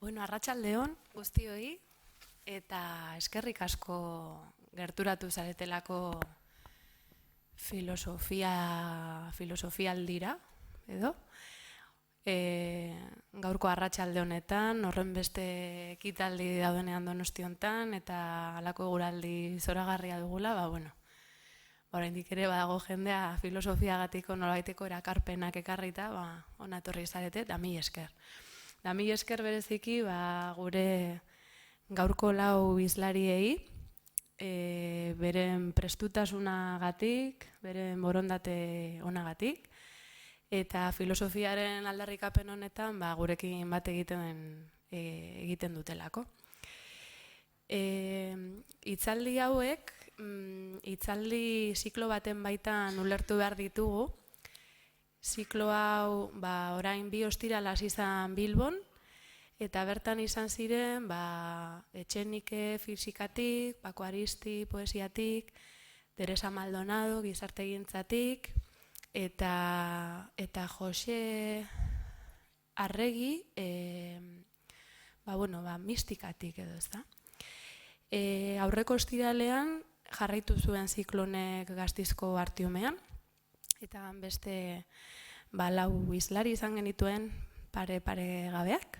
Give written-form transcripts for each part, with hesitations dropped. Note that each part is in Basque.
Bueno, arratsaldeon guztioi eta eskerrik asko gerturatu zaretelako filosofialdira, edo? Gaurko arratsalde honetan, horren beste ekitaldi daudenean Donosti hontan eta halako eguraldi zoragarria dugula, oraindik ere badago jendea filosofiagatiko nolabaiteko erakarpenak ekarrita, hona etorri zarete, da mila esker. Da mila esker bereziki gure gaurko lau hizlariei, beren prestutasunagatik, beren borondate onagatik, eta filosofiaren aldarrikapen honetan gurekin bat egiten dutelako. Hitzaldi hauek, hitzaldi ziklo baten baitan ulertu behar ditugu. Ziklo hau orain 2 ostiral hasi izan Bilbon, eta bertan izan ziren Etxenike fisikatik, Paco Aristi poesiatik, Teresa Maldonado gizartegintzatik, eta Jose Arregi mistikatik edo, ezta? Aurreko ostiralean jarraitu zuen ziklonek Gasteizko Artiumean, eta beste lau hizlari izan genituen pare gabeak.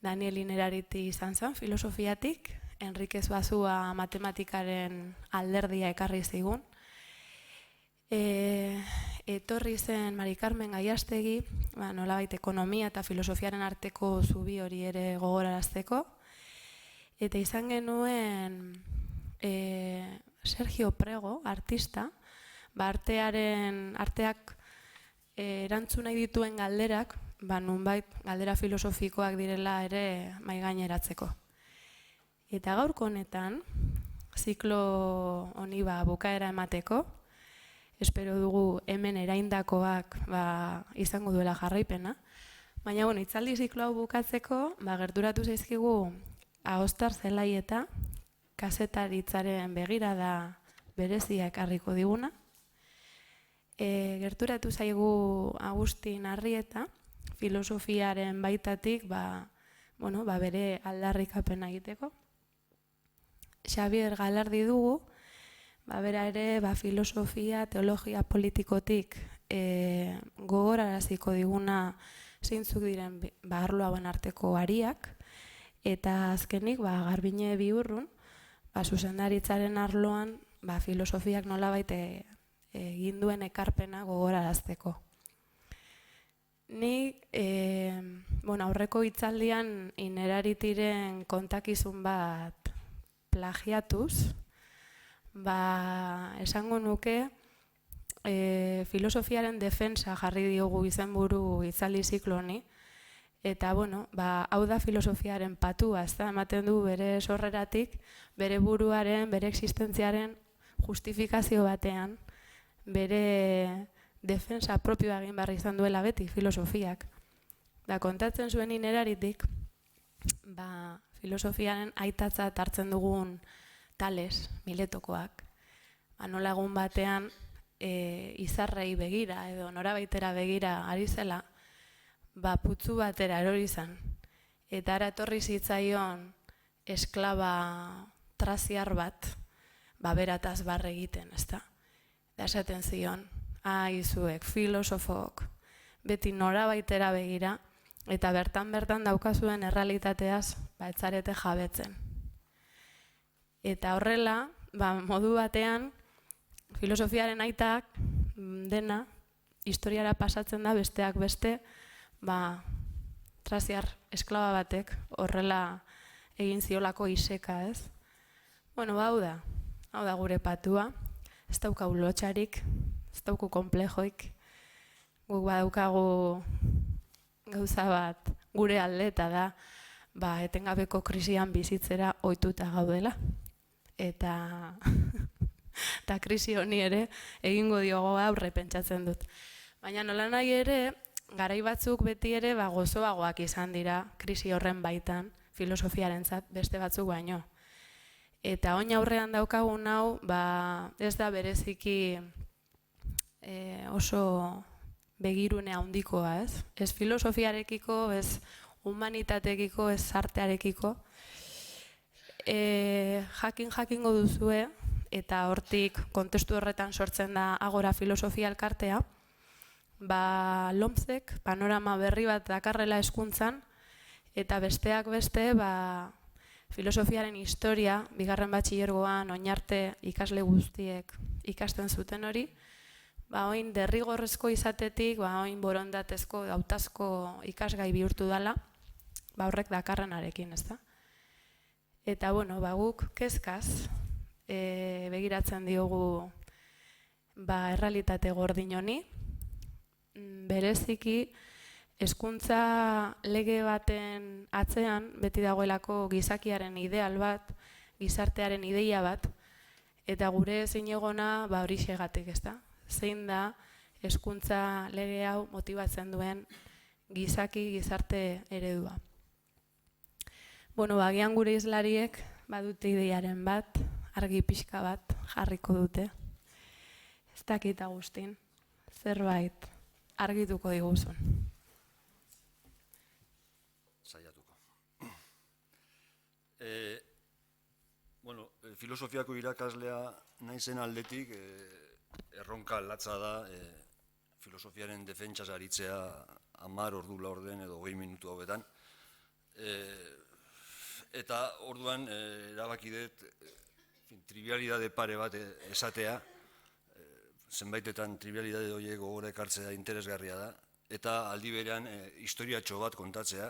Daniel Inerariti izan zen filosofiatik, Enriquez Bazua matematikaren alderdia ekarri zigun. Etorri zen Mari Carmen Gaiastegi, nolabait ekonomia eta filosofiaren arteko zubi hori ere gogorarazteko. Eta izan genuen Sergio Prego, artista, arteak erantzun nahi dituen galderak, nunbait galdera filosofikoak direla ere mahaigaineratzeko. Eta gaurko honetan, ziklo honi bukaera emateko, espero dugu hemen eraindakoak izango duela jarraipena, baina hitzaldi ziklo hau bukatzeko, gerturatu zaizkigu Ahostar Zelaieta, kazetaritzaren begirada berezia ekarriko diguna. Gerturatu zaigu Agustin Arrieta, filosofiaren baitatik bere aldarrikapena egiteko. Xabier Galardi dugu, bera ere filosofia, teologia politikotik gogoraraziko diguna zeintzuk diren arlo hauen arteko ariak, eta azkenik Garbine Biurrun, zuzendaritzaren arloan filosofiak nolabait egin duen ekarpena gogorarazteko. Nik aurreko hitzaldian Ineraritiren kontakizun bat plagiatuz, esango nuke filosofiaren defensa jarri diogu izenburu hitzaldi ziklo honi, eta hau da filosofiaren patua, ematen du bere sorreratik, bere buruaren, bere existentziaren justifikazio batean, bere defensa propioa egin behar izan duela beti filosofiak. Kontatzen zuen Ineraritik, filosofiaren aitatzat hartzen dugun Tales, Miletokoak, nola egun batean izarrei begira edo norabaitera begira ari zela, putzu batera erori zen, eta ara etorri zitzaion esklaba traziar bat, berataz barre egiten, ezta? Da esaten zion, izuek, filosofok, beti norabaitera begira, eta bertan daukazuen errealitateaz, etzarete jabetzen. Eta horrela, modu batean, filosofiaren aitak dena, historiara pasatzen da besteak beste, traziar esklaba batek horrela egin ziolako iseka, ez? Hau da gure patua, ez daukagu lotxarik, ez dauku konplejoik, guk badaukagu gauza bat gure alde eta da, etengabeko krisian bizitzera ohituta gaudela. Eta krisi honi ere egingo diogo aurre pentsatzen dut. Baina nola nahi ere, garai batzuk beti ere gozoagoak izan dira krisi horren baitan, filosofiarentzat beste batzuk baino. Eta oin aurrean daukagun hau, ez da bereziki oso begirune handikoa, ez? Ez filosofiarekiko, ez humanitatekiko, ez artearekiko. Jakingo duzue, eta hortik kontestu horretan sortzen da Agora Filosofia Elkartea, LOMCek panorama berri bat dakarrela hezkuntzan, eta besteak beste, filosofiaren historia, bigarren batxilergoan, oinarte ikasle guztiek ikasten zuten hori, oin derrigorrezko izatetik, oin borondatezko, hautazko ikasgai bihurtu dela, horrek dakarrenarekin, ez da? Eta, guk kezkaz begiratzen diogu errealitate gordin honi, bereziki hezkuntza lege baten atzean beti dagoelako gizakiaren ideal bat, gizartearen ideia bat, eta gure zinegona hori xegatik, ez da? Zein da hezkuntza lege hau motibatzen duen gizarte eredua. Agian gure hizlariek badute ideiaren bat, argi pixka bat jarriko dute. Ez dakit Agustin, zerbait argituko diguzun. Saiatuko. Filosofiako irakaslea naizen aldetik, erronka latza da filosofiaren defentsaz aritzea 10 ordu laurden edo 20 minutu hauetan. Eta orduan erabaki dut trivialidade pare bat esatea, zenbaitetan trivialidade horiek gogora ekartzea interesgarria da, eta aldi berean historiatxo bat kontatzea.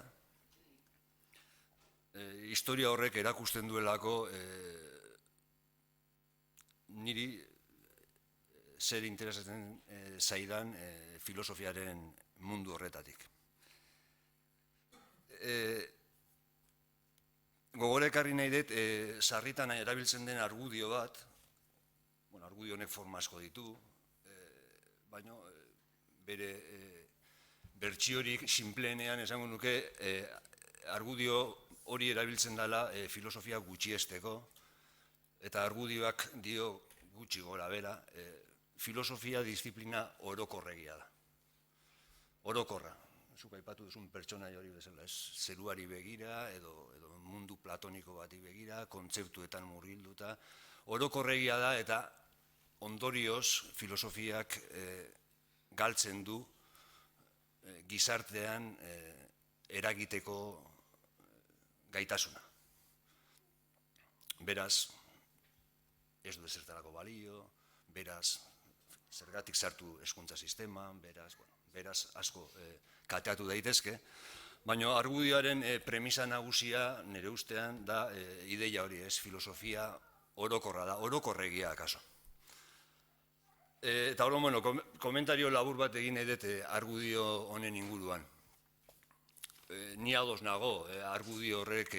Historia horrek erakusten duelako niri zer interesatzen zaidan filosofiaren mundu horretatik. Gogora ekarri nahi dut, sarritan erabiltzen den argudio bat, argudio honek forma asko ditu, baina bere bertsiorik sinpleenean esango nuke argudio hori erabiltzen dela filosofia gutxiesteko, eta argudioak dio gutxi gora bera, filosofia disiplina orokorregia da. Orokorra. Zuk aipatu duzun pertsonai hori bezala, zeruari begira edo mundu platoniko bati begira, kontzeptuetan murgilduta. Orokorregia da eta ondorioz filosofiak galtzen du gizartean eragiteko gaitasuna. Beraz, ez du ezertarako balio, beraz, zergatik sartu hezkuntza sisteman, beraz asko kateatu daitezke, baina argudioaren premisa nagusia nire ustean da ideia hori, ez filosofia orokorra da, orokorregia akaso. Eta hori, komentario labur bat egin edet argudio honen inguruan. Ni ados nago argudio horrek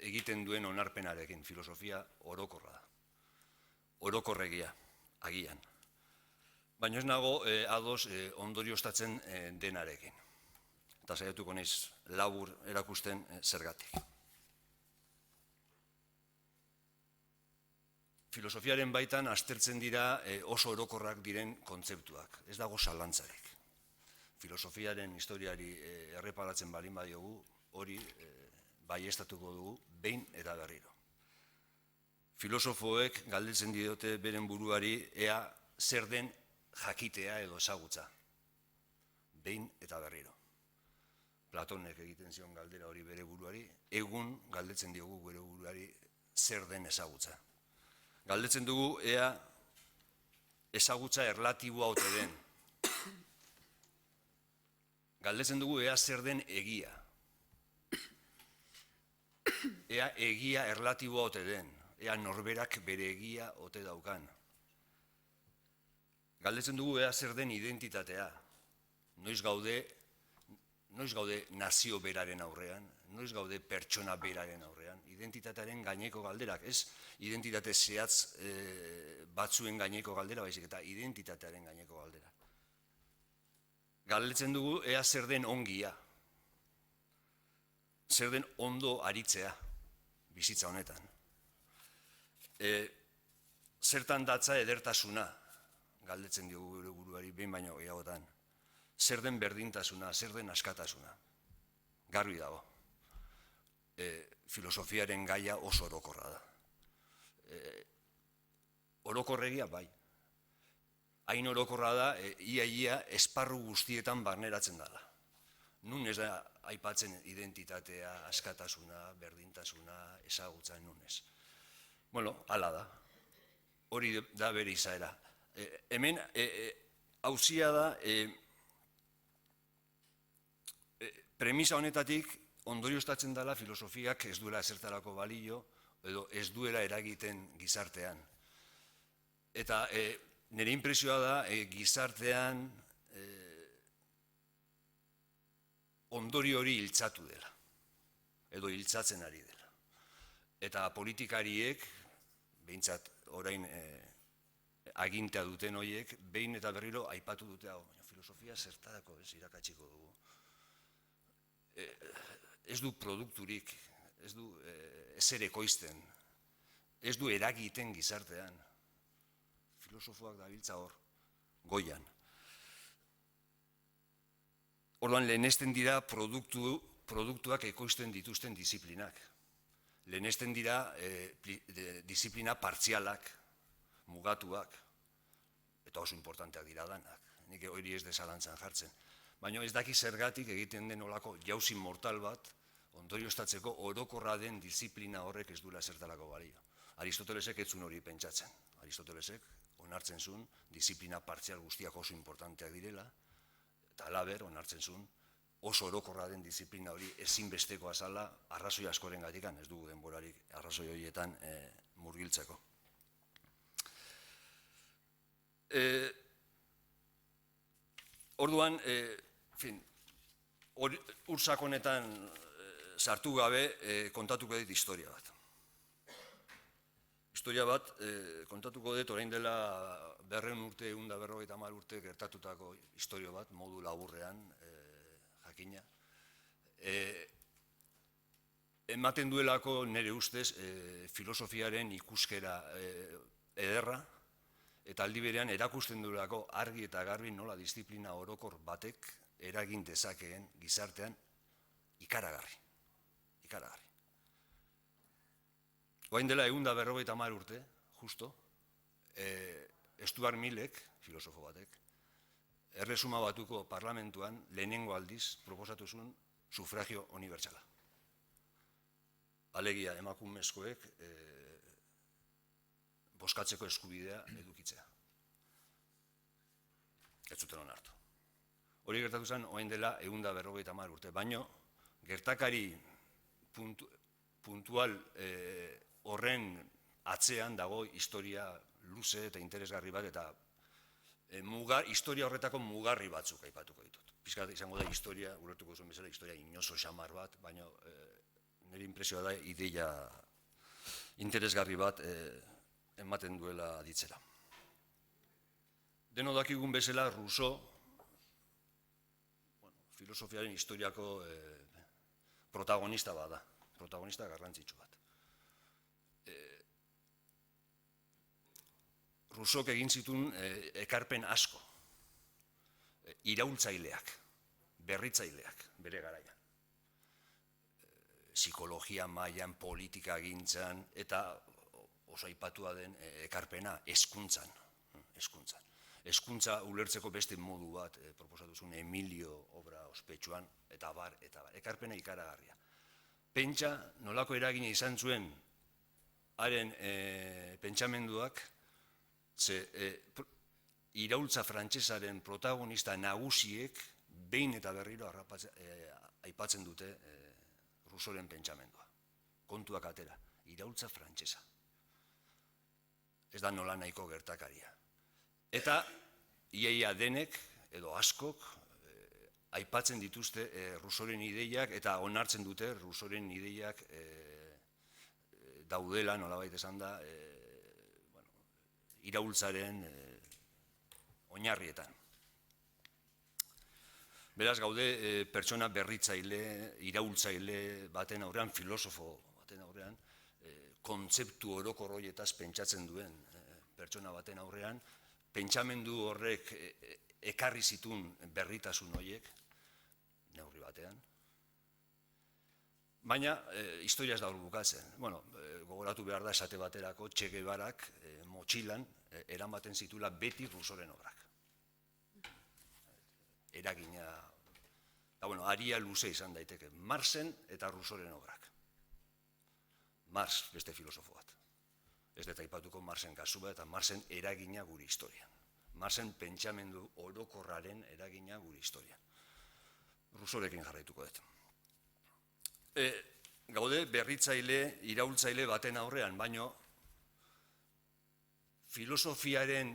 egiten duen onarpenarekin, filosofia orokorra da. Orokorregia, agian. Baina ez nago ados ondorioztatzen denarekin. Eta saiatuko naiz labur erakusten zergatik. Filosofiaren baitan aztertzen dira oso orokorrak diren kontzeptuak. Ez dago zalantzarik. Filosofiaren historiari erreparatzen balin badiogu, hori baieztatuko dugu behin eta berriro. Filosofoek galdetzen diote beren buruari ea zer den jakitea edo ezagutza. Behin eta berriro. Platonek egiten zion galdera hori bere buruari, egun galdetzen diogu bere buruari zer den ezagutza. Galdetzen dugu ea ezagutza erlatiboa ote den. Galdetzen dugu ea zer den egia. Ea egia erlatiboa ote den. Ea norberak bere egia ote daukan. Galdetzen dugu ea zer den identitatea. Noiz gaude nazio beraren aurrean, noiz gaude pertsona beraren aurrean. Identitatearen gaineko galderak, ez identitate zehatz batzuen gaineko galdera, baizik eta identitatearen gaineko galdera. Galdetzen dugu ea zer den ongia. Zer den ondo aritzea bizitza honetan. Zertan datza edertasuna, galdetzen diogu gure buruari behin baino gehiagotan. Zer den berdintasuna, zer den askatasuna. Garbi dago. filosofiaren gaia oso orokorra da. Orokorregia bai. Hain orokorra da, ia esparru guztietan barneratzen dela. Nun ez da aipatzen identitatea, askatasuna, berdintasuna, ezagutza, nun ez. Bueno, hala da. Hori da bere izaera. Hemen, hauzia da, premisa honetatik ondorioztatzen dela filosofiak ez duela ezertarako balio, edo ez duela eragiten gizartean. Eta nire inpresioa da gizartean ondori hori hiltzatu dela, edo hiltzatzen ari dela. Eta politikariek, behintzat orain agintea duten horiek, behin eta berriro aipatu dute hau, filosofia zertarako ez irakatsiko dugu. Ez du produkturik, ez du ezer ekoizten, ez du eragiten gizartean. Filosofoak dabiltza hor, goian. Orduan, lehenesten dira produktuak ekoizten dituzten disiplinak. Lehenesten dira disiplina partzialak, mugatuak, eta oso importanteak dira danak. Nik hori ez desalantzan jartzen. Baina ez daki zergatik egiten den olako jauzi mortal bat, ondorioztatzeko orokorra den disiplina horrek ez duela zertalako balio. Aristotelesek ez zuen hori pentsatzen. Aristotelesek onartzen zuen disiplina partzial guztiak oso importanteak direla, eta halaber onartzen zuen oso orokorra den disiplina hori ezinbestekoa zala arrazoi askoren gatikan, ez dugu denborarik arrazoi horietan murgiltzeko. Orduan, ursak honetan sartu gabe kontatuko dit historia bat. Historia bat kontatuko dut orain dela 100 urte, 150 urte gertatutako historia bat, modu laburrean, jakina. Ematen duelako nire ustez filosofiaren ikuskera ederra, eta aldi berean erakusten duelako argi eta garbi nola disiplina orokor batek eragin dezakeen gizartean ikaragarri. Oain dela 150 urte, justo, Stuart Millek, filosofo batek, Erresuma Batuko parlamentuan lehenengo aldiz proposatu zuen sufragio unibertsala. Alegia emakumezkoek bozkatzeko eskubidea edukitzea. Ez zuten onartu. Hori gertatu zen oain dela 150 urte, baino gertakari puntual horren atzean dago historia luze eta interesgarri bat, eta historia horretako mugarri batzuk aipatuko ditut. Pizkat izango da historia, ulertuko zuen bezala, historia inozo xamar bat, baina nire inpresioa da ideia interesgarri bat ematen duela aditzera. Deno dakigun bezala, Rousseau, filosofiaren historiako protagonista bada, protagonista garrantzitsu bat. Rousseauk egin zituen ekarpen asko, iraultzaileak, berritzaileak bere garaian. Psikologia mailan, politika gintzan, eta oso aipatua den ekarpena, hezkuntzan. Hezkuntza ulertzeko beste modu bat proposatu zuen Emilio obra ospetsuan, eta bar, ekarpena ikaragarria. Pentsa nolako eragina izan zuen haren pentsamenduak, iraultza frantsesaren protagonista nagusiek behin eta berriro aipatzen dute Rousseauren pentsamendua. Kontuak atera, iraultza frantsesa. Ez da nola nahiko gertakaria. Eta iaia denek, edo askok, aipatzen dituzte Rousseauren ideiak, eta onartzen dute Rousseauren ideiak daudela, nolabait esan da, iraultzaren oinarrietan. Beraz, gaude pertsona berritzaile, iraultzaile baten aurrean, filosofo baten aurrean, kontzeptu orokor horietaz pentsatzen duen pertsona baten aurrean, pentsamendu horrek ekarri zituen berritasun horiek, neurri batean. Baina, historia ez da hor bukatzen. Bueno, gogoratu behar da esate baterako Che Guevarak motxilan eramaten zituela beti Rousseauren obrak. Eragina, eta bueno, aria luze izan daiteke, Marxen eta Rousseauren obrak. Marx, beste filosofo bat. Ez dut aipatuko Marxen kasua eta Marxen eragina gure historian. Marxen pentsamendu orokorraren eragina gure historian. Rousseaurekin jarraituko dut. Gaude berritzaile, iraultzaile baten aurrean, baino filosofiaren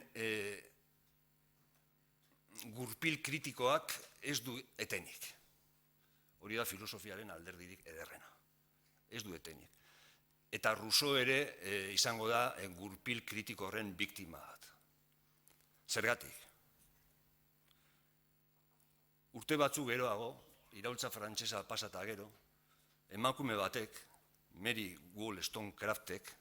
gurpil kritikoak ez du etenik. Hori da filosofiaren alderdirik ederrena. Ez du etenik. Eta Rousseau ere izango da gurpil kritiko horren biktima bat. Zergatik? Urte batzuk geroago, iraultza frantsesa pasata gero, emakume batek, Mary Wollstonecraftek,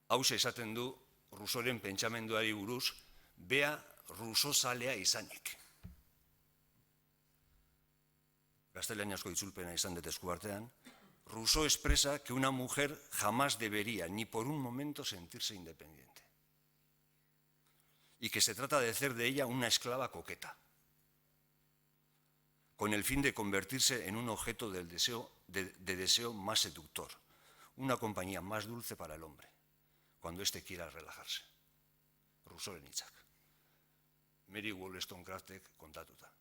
hauxe esaten du Rousseauren pentsamenduari buruz, bea Rousseau-zalea izanik. Gaztelaniazko itzulpena izan dut eskuartean. Rousseau expresa que una mujer jamás debería, ni por un momento, sentirse independiente. Y que se trata de hacer de ella una esclava coqueta, con el fin de convertirse en un objeto de deseo más seductor, una compañía más dulce para el hombre, cuando éste quiera relajarse. Rousseauren hitzak. Mary Wollstonecraftek kontatuta.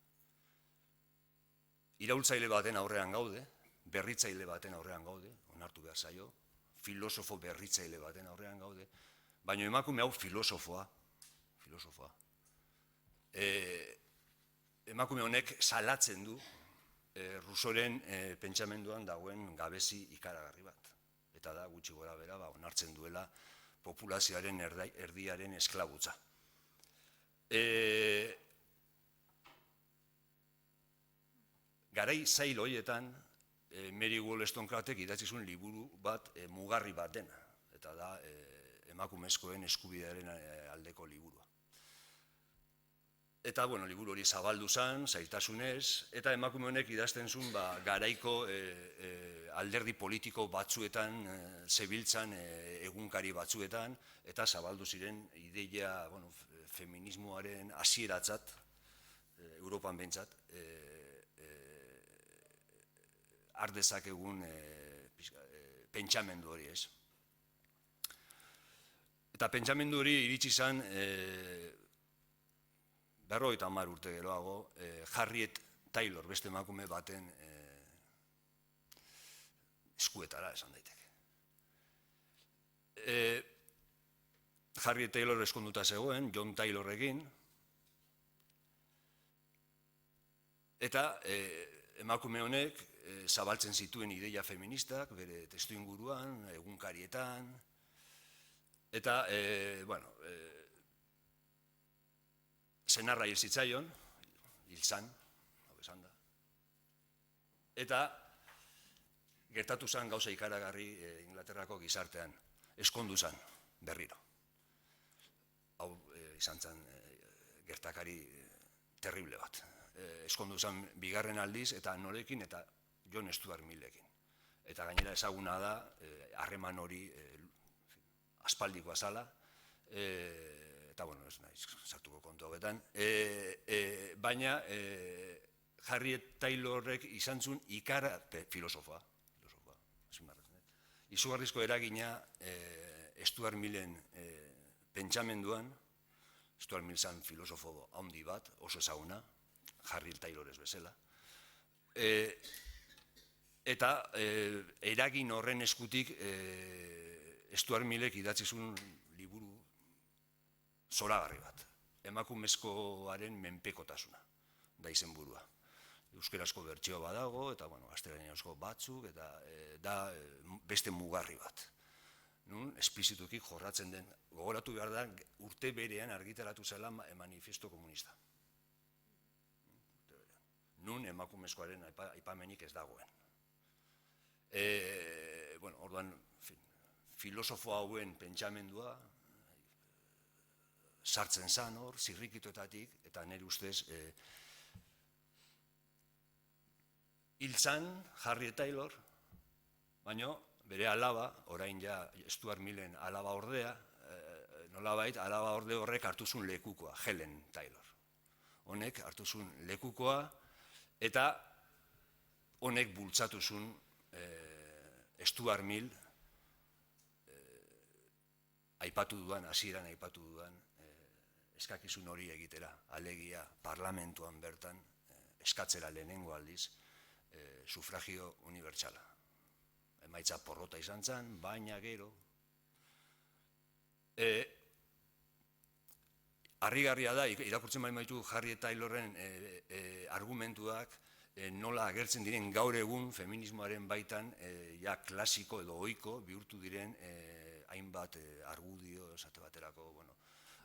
Iraultzaile baten aurrean gaude, berritzaile baten aurrean gaude, onartu behar zaio, filosofo berritzaile baten aurrean gaude, baina emakume hau filosofoa. Emakume honek salatzen du Rousseauren pentsamenduan dagoen gabezi ikaragarri bat. Eta da, gutxi gora bera, onartzen duela populazioaren erdiaren esklabutza. Garai zail horietan, Mary Wollstonecraftek idatzi zuen liburu bat mugarri bat dena, eta da emakumezkoen eskubidearen aldeko liburua. Eta, bueno, liburu hori zabaldu zen, zailtasunez, eta emakume honek idazten zuen garaiko alderdi politiko batzuetan, zebiltzan egunkari batzuetan, eta zabaldu ziren ideia feminismoaren hasieratzat, Europan behintzat, ardezak egun pentsamendu hori ez. Eta pentsamendu hori iritsi zen 50 urte geroago, Harriet Taylor, beste emakume baten eskuetara esan daiteke. Harriet Taylor eskonduta zegoen, John Taylorrekin, eta emakume honek zabaltzen zituen ideia feministak, bere testu inguruan, egunkarietan, eta, senarra hil zitzaion, hil zan, hau esan da. Eta gertatu zen gauza ikaragarri Inglaterrako gizartean, eskondu zen berriro. Hau izan zen gertakari terrible bat. Eskondu zen bigarren aldiz eta norekin eta John Stuart Millekin. Eta gainera ezaguna da, harreman hori aspaldikoa zala, eta, ez naiz sartuko kontu hauetan, baina Harriet Taylorrek izan zuen ikara filosofoa, izugarrizko eragina Stuart Millen pentsamenduan, Stuart Mill zen filosofo handi bat, oso ezaguna, Harriet Taylor ez bezala, eta eragin horren eskutik Stuart Millek idatzi zuen liburu zoragarri bat, emakumezkoaren menpekotasuna, da izenburua. Euskarazko bertsio badago, eta gaztelaniazko batzuk, eta da beste mugarri bat. Nun, esplizituki jorratzen den, gogoratu behar da, urte berean argitaratu zela manifiesto komunista. Nun, emakumezkoaren aipamenik ez dagoen. Orduan, filosofo hauen pentsamendua, sartzen zan hor, zirrikitoetatik, eta nire ustez hiltzan Harry Taylor, baina bere alaba, orain ja Stuart Millen alaba ordea, nolabait alaba orde horrek hartuzun lekukoa, Helen Taylor. Honek hartuzun lekukoa eta honek bultzatuzun Stuart Mill aipatu dudan, hasieran aipatu dudan eskakizun hori egitera, alegia parlamentuan bertan eskatzera lehenengo aldiz sufragio unibertsala. Emaitza porrota izan zen, baina gero. Harrigarria da, irakurtzen bali maitu Harry Taylorren argumentuak nola agertzen diren gaur egun feminismoaren baitan ja klasiko edo ohiko bihurtu diren hainbat argudio, esate baterako,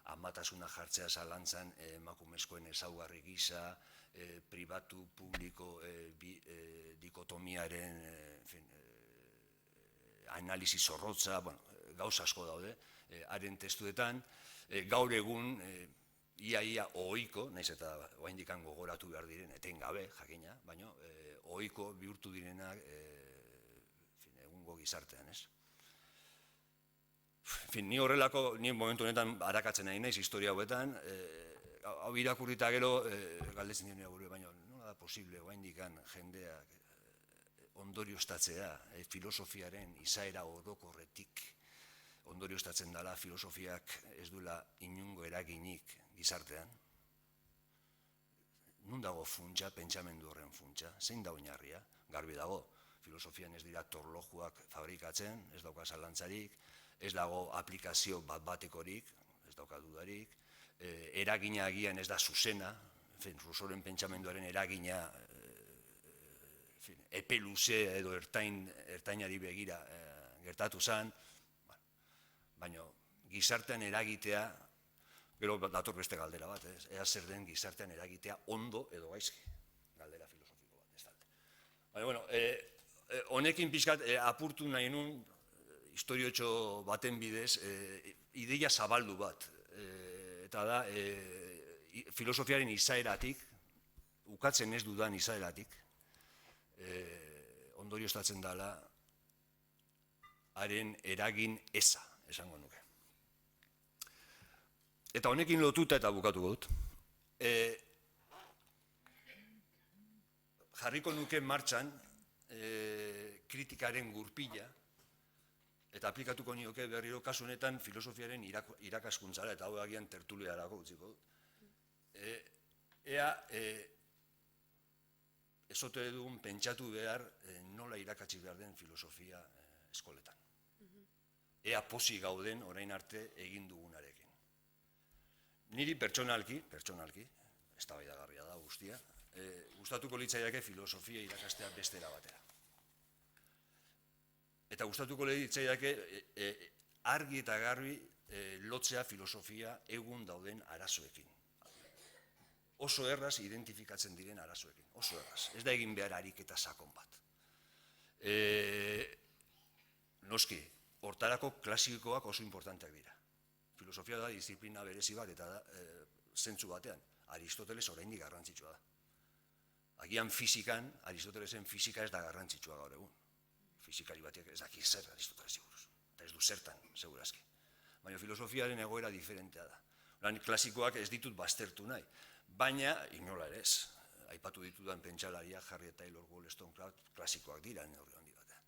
amatasuna jartzea zalantzan emakumezkoen ezaugarri gisa, pribatu, publiko dikotomiaren analizi zorrotza, gauza asko daude, haren testuetan, gaur egun ia ohiko, naiz eta oraindik gogoratu behar diren, etengabe, jakina, baina ohiko bihurtu direnak egungo gizartean, ez? Ni horrelako, ni momentu honetan arakatzen nahi naiz historia hauetan, hau irakurrita gero, galdetzen dira gure, baina nola da posible oraindik jendeak ondorioztatzea, filosofiaren izaera orokorretik ondorioztatzen dela filosofiak ez duela inungo eraginik gizartean. Nun dago funtsa, pentsamendu horren funtsa, zein da oinarria, garbi dago, filosofian ez dira torlojuak fabrikatzen, ez dauka zalantzarik, ez dago aplikazio bat-batekorik, ez dauka dudarik, eragina agian ez da zuzena, Rousseauren pentsamenduaren eragina epe luze edo ertainari begira gertatu zen, baina gizartean eragitea, gero dator beste galdera bat, ea zer den gizartean eragitea ondo edo gaizki, galdera filosofiko bat, ez dalde. Baina, honekin pixkat apurtu nahi nun, historiotxo baten bidez, ideia zabaldu bat, eta da, filosofiaren izaeratik, ukatzen ez dudan izaeratik, ondorioztatzen dela, haren eragin eza, esango nuke. Eta honekin lotuta eta bukatuko dut, jarriko nuke martxan kritikaren gurpila, eta aplikatuko nioke berriro kasu honetan filosofiaren irakaskuntzara, eta hau agian tertuliarako utziko dut. Ea, ezote dugun pentsatu behar nola irakatsi behar den filosofia eskoletan. Ea posi gauden orain arte egin dugunarekin. Niri pertsonalki, eztabaidagarria da guztia, gustatuko litzaiake filosofia irakastea beste era batera. Eta gustatuko litzaiake argi eta garbi lotzea filosofia egun dauden arazoekin. Oso erraz identifikatzen diren arazoekin, oso erraz. Ez da egin behar ariketa sakon bat. Noski, hortarako klasikoak oso importanteak dira. Filosofia da disiplina berezi bat eta zentzu batean. Aristoteles oraindik garrantzitsua da. Agian fizikan, Aristotelesen fizika ez da garrantzitsua gaur egun. Fizikari batek ez daki zer Aristotelesi buruz. Eta ez du zertan, segurazki. Baina filosofiaren egoera diferentea da. Klasikoak ez ditut baztertu nahi. Baina, inola ere ez, aipatu ditudan pentsalaria, Harry Taylor, Wollstonecraft, klasikoak dira neurri handi batean.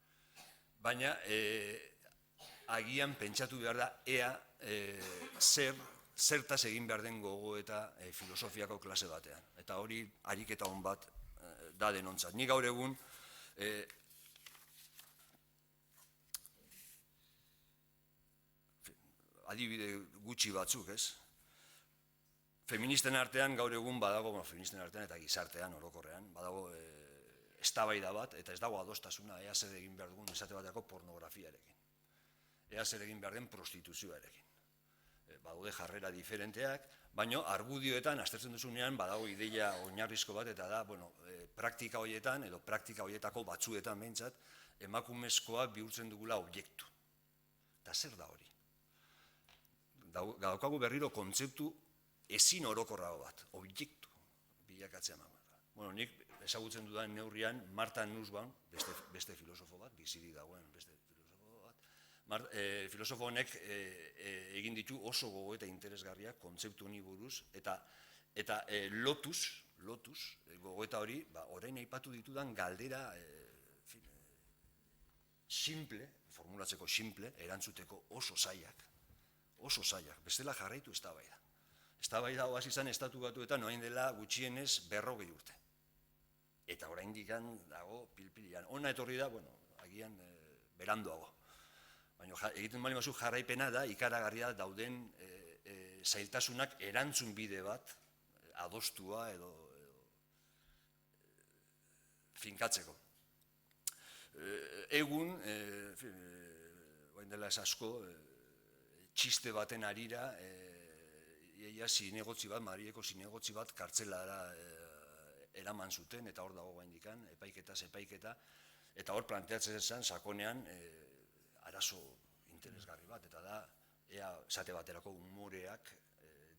Baina, agian pentsatu behar da, ea zertaz egin behar den gogo eta filosofiako klase batean. Eta hori ariketa hon bat da denontzat. Ni gaur egun, adibide gutxi batzuk, ez? Feministen artean gaur egun badago, feministen artean eta gizartean orokorrean, badago eztabaida bat, eta ez dago adostasuna ea zer egin behar dugun esate bateako pornografiarekin. Ea zer egin behar den prostituzioarekin. Badaude jarrera diferenteak, baina argudioetan, aztertzen duzunean, badago ideia oinarrizko bat, eta da, praktika horietan, edo praktika horietako batzuetan behintzat, emakumezkoa bihurtzen dugula objektu. Eta zer da hori? Daukagu berriro kontzeptu ezin orokorrago bat, objektu bilakatzea emakumezkoa. bueno, nik ezagutzen dudan neurrian Martha Nussbaum, beste filosofo bat, bizirik dagoen beste filosofo bat, filosofo honek egin ditu oso gogo eta interesgarriak kontzeptu honi buruz, eta lotuz, gogoeta hori, orain aipatu ditudan galdera simple, formulatzeko simple, erantzuteko oso zailak, bestela jarraitu eztabaida. Eztabaida hau hasi izan Estatu Batuetan orain dela gutxienez 40 urte. Eta oraindik dago pil-pilian. Hona etorri da, bueno, agian beranduago. Baina egiten bali mazu jarraipena da, ikaragarria dauden zailtasunak erantzun bide bat, adostua edo finkatzeko. Egun, orain dela ez asko, txiste baten arira, ia zinegotzi bat, Marieko zinegotzi bat kartzelara eraman zuten, eta hor dago gaindikan, epaiketa, eta hor planteatzen zen sakonean arazo interesgarri bat, eta da, ea esate baterako humoreak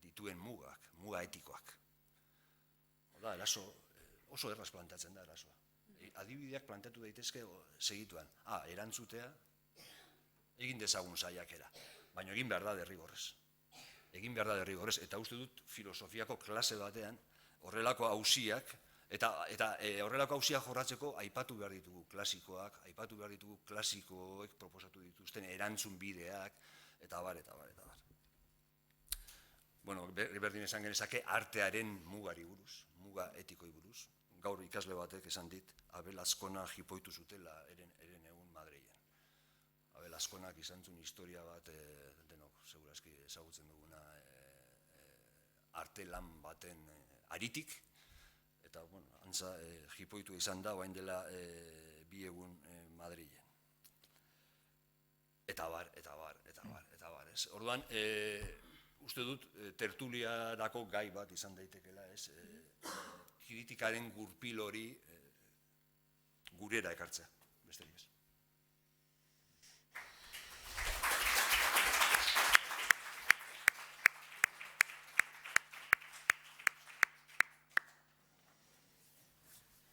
dituen muga etikoak. Oda, oso erraz planteatzen da arazoa. Adibideak planteatu daitezke segituan. Erantzutea, egin dezagun saiakera, baina egin behar da derrigorrez. Eta uste dut filosofiako klase batean horrelako auziak, eta horrelako auziak jorratzeko aipatu behar ditugu klasikoak, aipatu behar ditugu klasikoek proposatu dituzten erantzun bideak, eta bar. Bueno, berdin esan genezake artearen mugari buruz, muga etikoi buruz. Gaur ikasle batek esan dit, Abel Azkona jipoitu zutela eren egun Madrilen. Abel Azkonak izan zuen historia bat, denok, segurazki ezagutzen duguna, arte lan baten aritik, eta, bueno, antza jipoitu izan da, orain dela 2 egun Madrilen. Eta bar, ez. Orduan, uste dut, tertuliarako gai bat izan daitekela, ez, kritikaren gurpil hori gurera ekartzea, besterik ez.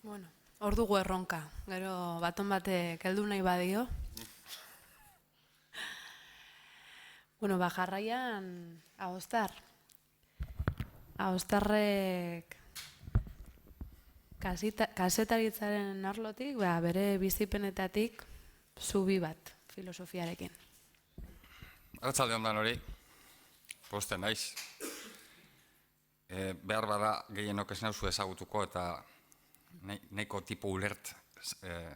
Bueno, hor dugu erronka, gero baton batek heldu nahi badio. Bueno, jarraian Ahostarrek kazetaritzaren arlotik, bere bizipenetatik zubi bat filosofiarekin. Arratsalde on hori, posten naiz. Behar bada gehienok ez nauzu ezagutuko eta nahiko tipo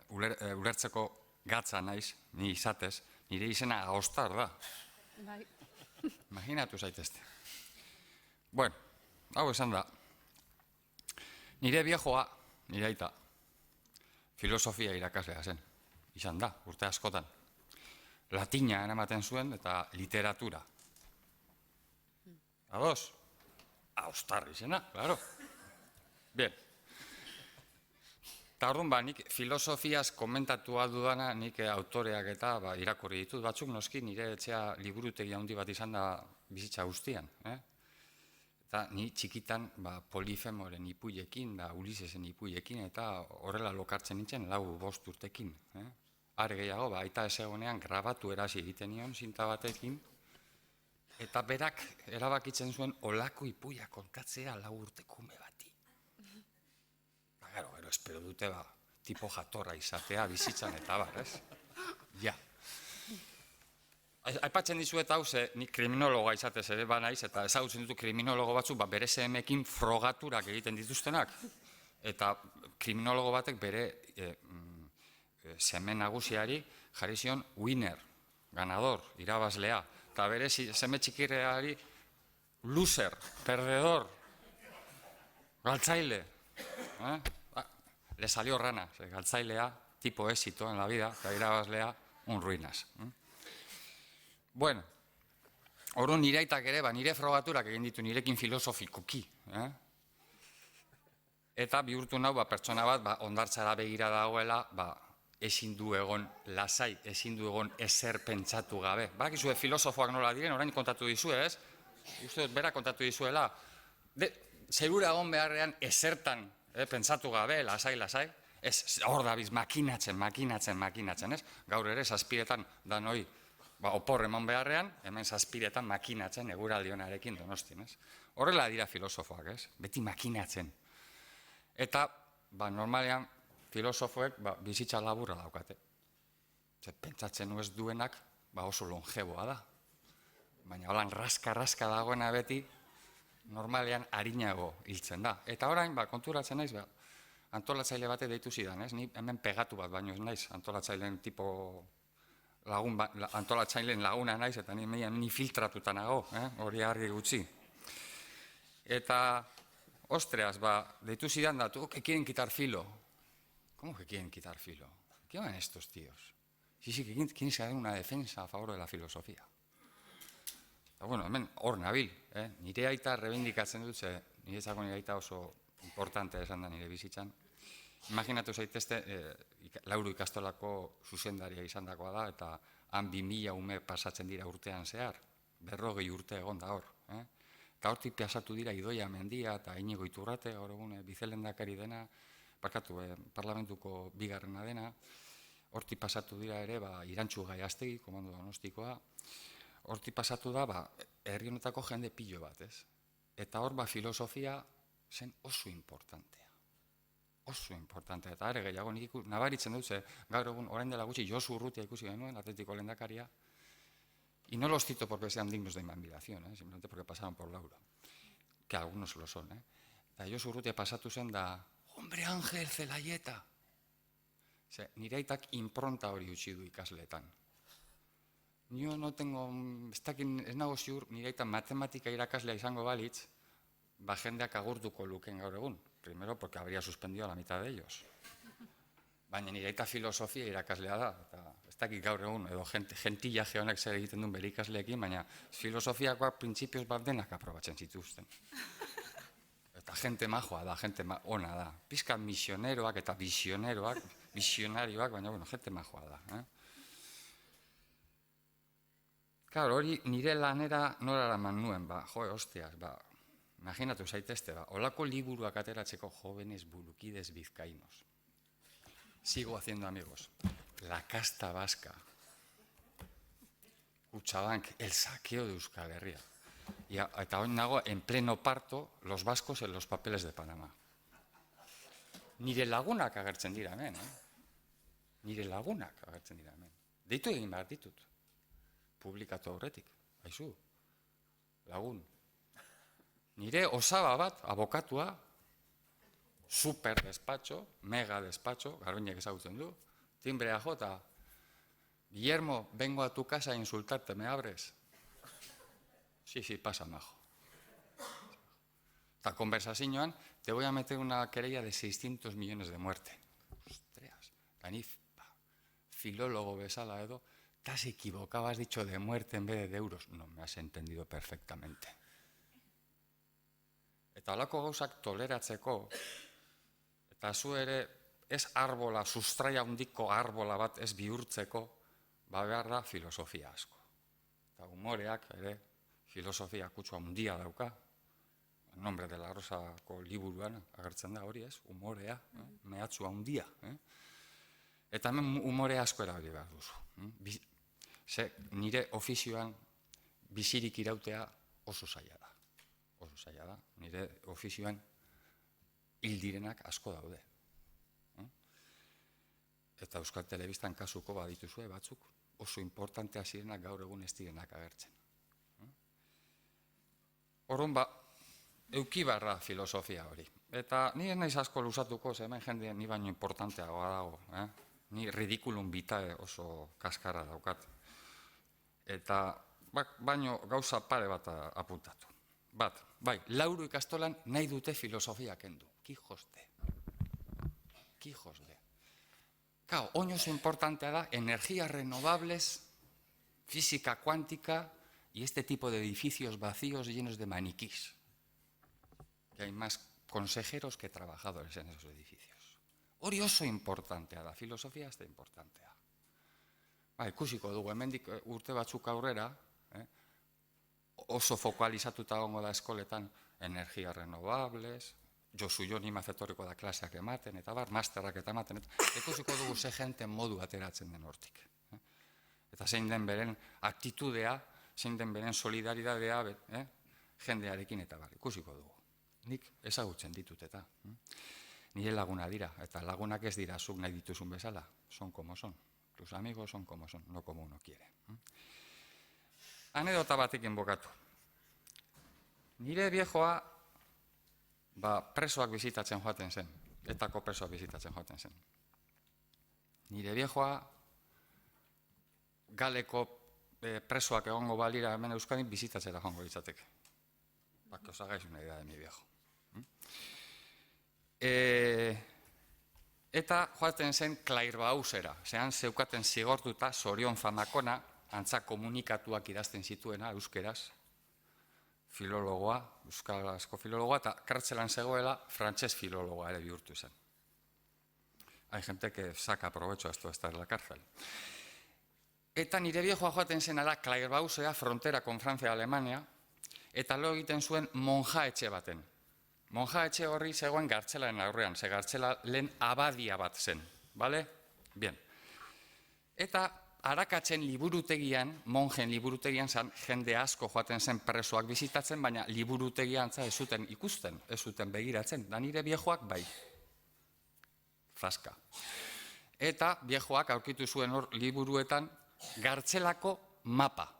ulertzeko gatza naiz, ni izatez, nire izena Ahostar da. Bai. Imaginatu zaitezte. Bueno, hau esan da. Nire viejoa, nire aita, filosofia irakaslea zen. Izan da, urte askotan. Latina eramaten zuen eta literatura. Ados? Ahostar izena, claro. Bien. Eta orduan, nik filosofiaz komentatua dudana, nik autoreak eta irakurri ditut batzuk, noski nire etxea liburutegi handi bat izan da bizitza guztian. Eta ni txikitan Polifemoren ipuiekin, Ulisesen ipuiekin, eta horrela lokartzen nintzen 4-5 urtekin. Are gehiago, aita ez egonean grabatu erasi egiten nion zinta batekin, eta berak erabakitzen zuen olako ipuia kontatzea 4 urtekume bati. Gero, espero dute tipo jatorra izatea bizitzan eta ez? Ja. Aipatzen dizuet hau, nik kriminologa izatez ere naiz, eta ezagutzen ditu kriminologo batzu, bere semekin frogaturak egiten dituztenak. Eta kriminologo batek bere seme nagusiari jarri zion winner, ganador, irabazlea. Eta bere seme txikirreari loser, perdedor, galtzaile. Le salió rana, galtzailea, tipo éxito en la vida, eta irabazlea, un ruinas. Bueno, orduan nire aitak ere, nire frogaturak egin ditu nirekin filosofikoki. Eta bihurtu nau, pertsona bat, ondartzara begira dagoela, ezin du egon lasai, ezin du egon ezer pentsatu gabe. Bakizue filosofoak nola diren, orain kontatu dizue, ez? Uste dut, bera kontatu dizuela. Zerura egon beharrean ezertan pentsatu gabe, lasai, ez, hor dabiz, makinatzen, ez? Gaur ere, zazpiretan, danoi, opor eman beharrean, hemen zazpiretan makinatzen eguraldionarekin Donostian, ez? Horrela dira filosofoak, ez? Beti makinatzen. Eta, normalean, filosofoek bizitza laburra daukate. Pentsatzen nuez duenak, oso longeboa da. Baina holan raska dagoena beti, normalean harinago hiltzen da. Eta orain, konturatzen naiz, antolatzaile bate deitu zidan, ez? Ni hemen pegatu bat, baino ez naiz, antolatzaileen tipo antolatzaileen laguna naiz, eta ni filtratuta nago, hori argi gutxi. Eta, ostreaz, deitu zidan da, que quieren quitar filo. ¿Cómo que quieren quitar filo? ¿Qué van estos tíos? Sí, que quieren saber una defensa a favor de la filosofía. Eta, bueno, hemen hor nabil, nire aita rebindikatzen dut, niretzako nire aita oso importantea esan da nire bizitzan. Imaginatu zaitezte, Lauru ikastolako zuzendaria izandakoa da, eta han 2000 ume pasatzen dira urtean zehar, 40 urte egon da hor. Eta hortik pasatu dira Idoia Mendia eta Inigo Iturrate, gaur egun bizelendakari dena, parlamentuko bigarrena dena, hortik pasatu dira ere Irantxu Gaiastegi, komando donostikoa, hortik pasatu da herri honetako jende pilo bat, ez? Eta hor filosofia zen oso importantea. Oso importantea. Eta are gehiago nik nabaritzen dut, gaur egun orain dela gutxi Josu Urrutia ikusi genuen, Atletiko lehendakaria, y no los cito porque sean dignos de admiración, simplemente porque pasaron por Laura, que algunos lo son. Eta Josu Urrutia pasatu zen da, hombre Ángel Zelaieta. Nire aitak impronta hori utzi du ikasleetan. Nio no tengo, ez nago ziur, nire aitak matematika irakaslea izango balitz, jendeak agurtuko luken gaur egun. Primero porque habría suspendido a la mitad de ellos. Baina nire aitak filosofia irakaslea da, eta ez dakit gaur egun, edo gentilla geonek zer egiten duen bere ikasleekin, baina filosofiakoak printzipioz bat denak aprobatzen zituzten. Eta jente majoa da, jente ona da. Pizka misioneroak eta visionarioak, baina, bueno, jente majoa da. Claro, hori nire lanera nora eraman nuen, hostias, imaginatu zaitezte, holako liburuak ateratzeko jóvenes bulukides vizcaínos. Sigo haciendo amigos. La casta vasca. Kutxabank, el saqueo de Euskal Herria. Eta hori nago, en pleno parto, los vascos en los papeles de Panamá. Nire lagunak agertzen dira hemen, Nire lagunak agertzen dira hemen. Deitu egin behar ditut. Publikatu aurretik. Aizu, lagun. Nire osaba bat, abokatua, super despatxo, mega despatxo, Garoñek ezagutzen du, timbrea jota, Guillermo, vengo a tu casa a insultarte, ¿me abres? Sí, pasa, majo. Esta conversazioan, te voy a meter una querella de 600 millones de muerte. Ostras, gani filólogo bezala edo, te has equivocado, has dicho de muerte en vez de euros. No, me has entendido perfectamente. Eta holako gauzak toleratzeko, eta zu ere ez arbola, sustraia handiko arbola bat ez bihurtzeko, behar da filosofia asko. Eta humoreak ere filosofia kutsua handia dauka, Nombre de la Rosako liburuan agertzen da hori ez, humorea, mehatxua handia. Eta hemen humore asko erabili behar duzu. Nire ofizioan bizirik irautea oso zaila da. Oso zaila da. Nire ofizioan hil direnak asko daude. Eta Euskal Telebistan kasuko badituzue batzuk oso importantea zirenak gaur egun ez direnak agertzen. Orrun eukibarra filosofia hori. Eta ni ez naiz asko luzatuko, hemen jende ni baino importanteagoa dago. Ni ridikulum vitae oso kaskara daukat. Eta baino gauza pare bat apuntatu. Bai, Lauru ikastolan nahi dute filosofia kendu. Kijoste. Claro, oin oso importantea da energías renovables, física cuántica y este tipo de edificios vacíos llenos de maniquís. Que hay más consejeros que trabajadores en esos edificios. Hori oso importantea da, filosofia ez da importantea. Ikusiko dugu, hemendik urte batzuk aurrera, oso fokalizatuta gongo da eskoletan, energías renovables, Josu Joni mazetoriko da klaseak ematen, eta bar, masterrak eta ematen, eta ikusiko dugu ze jente modu ateratzen den hortik. Eta zein den beren aktitudea, zein den beren solidaridadea, jendearekin eta bar, ikusiko dugu. Nik ezagutzen ditut eta. Nire laguna dira, eta lagunak ez dira zuk nahi dituzun bezala, son como son. Tus amigos son como son, no como uno quiere. Anedota batekin bokatu. Nire viejoa presoak bizitatzen joaten zen, etako presoak bizitatzen joaten zen. Nire viejoa galeko presoak egongo balira hemen Euskadin bizitatzera joango ditzateke. Que os hagáis una idea de mi viejo. Eta joaten zen Clairvausera, zean zeukaten zigortuta Zorion Famakona, antza komunikatuak idazten zituena euskeraz, filologoa, euskarazko filologoa, eta kartzelan zegoela frantses filologoa ere bihurtu zen. Hay gente que saca provecho a esto de estar en la cárcel. Eta nire viejoa joaten zen ala Clairvausera, frontera con Francia y Alemania, eta lo egiten zuen monja etxe baten. Monja etxe horri zegoen gartzelaren aurrean, ze gartzela lehen abadia bat zen, bale? Bien. Eta Arakatzen liburutegian, monjen liburutegian zen, jende asko joaten zen presoak bizitatzen, baina liburutegian ez zuten ikusten, ez zuten begiratzen, da nire viejoak bai. Zaska. Eta viejoak aurkitu zuen hor liburuetan gartzelako mapa.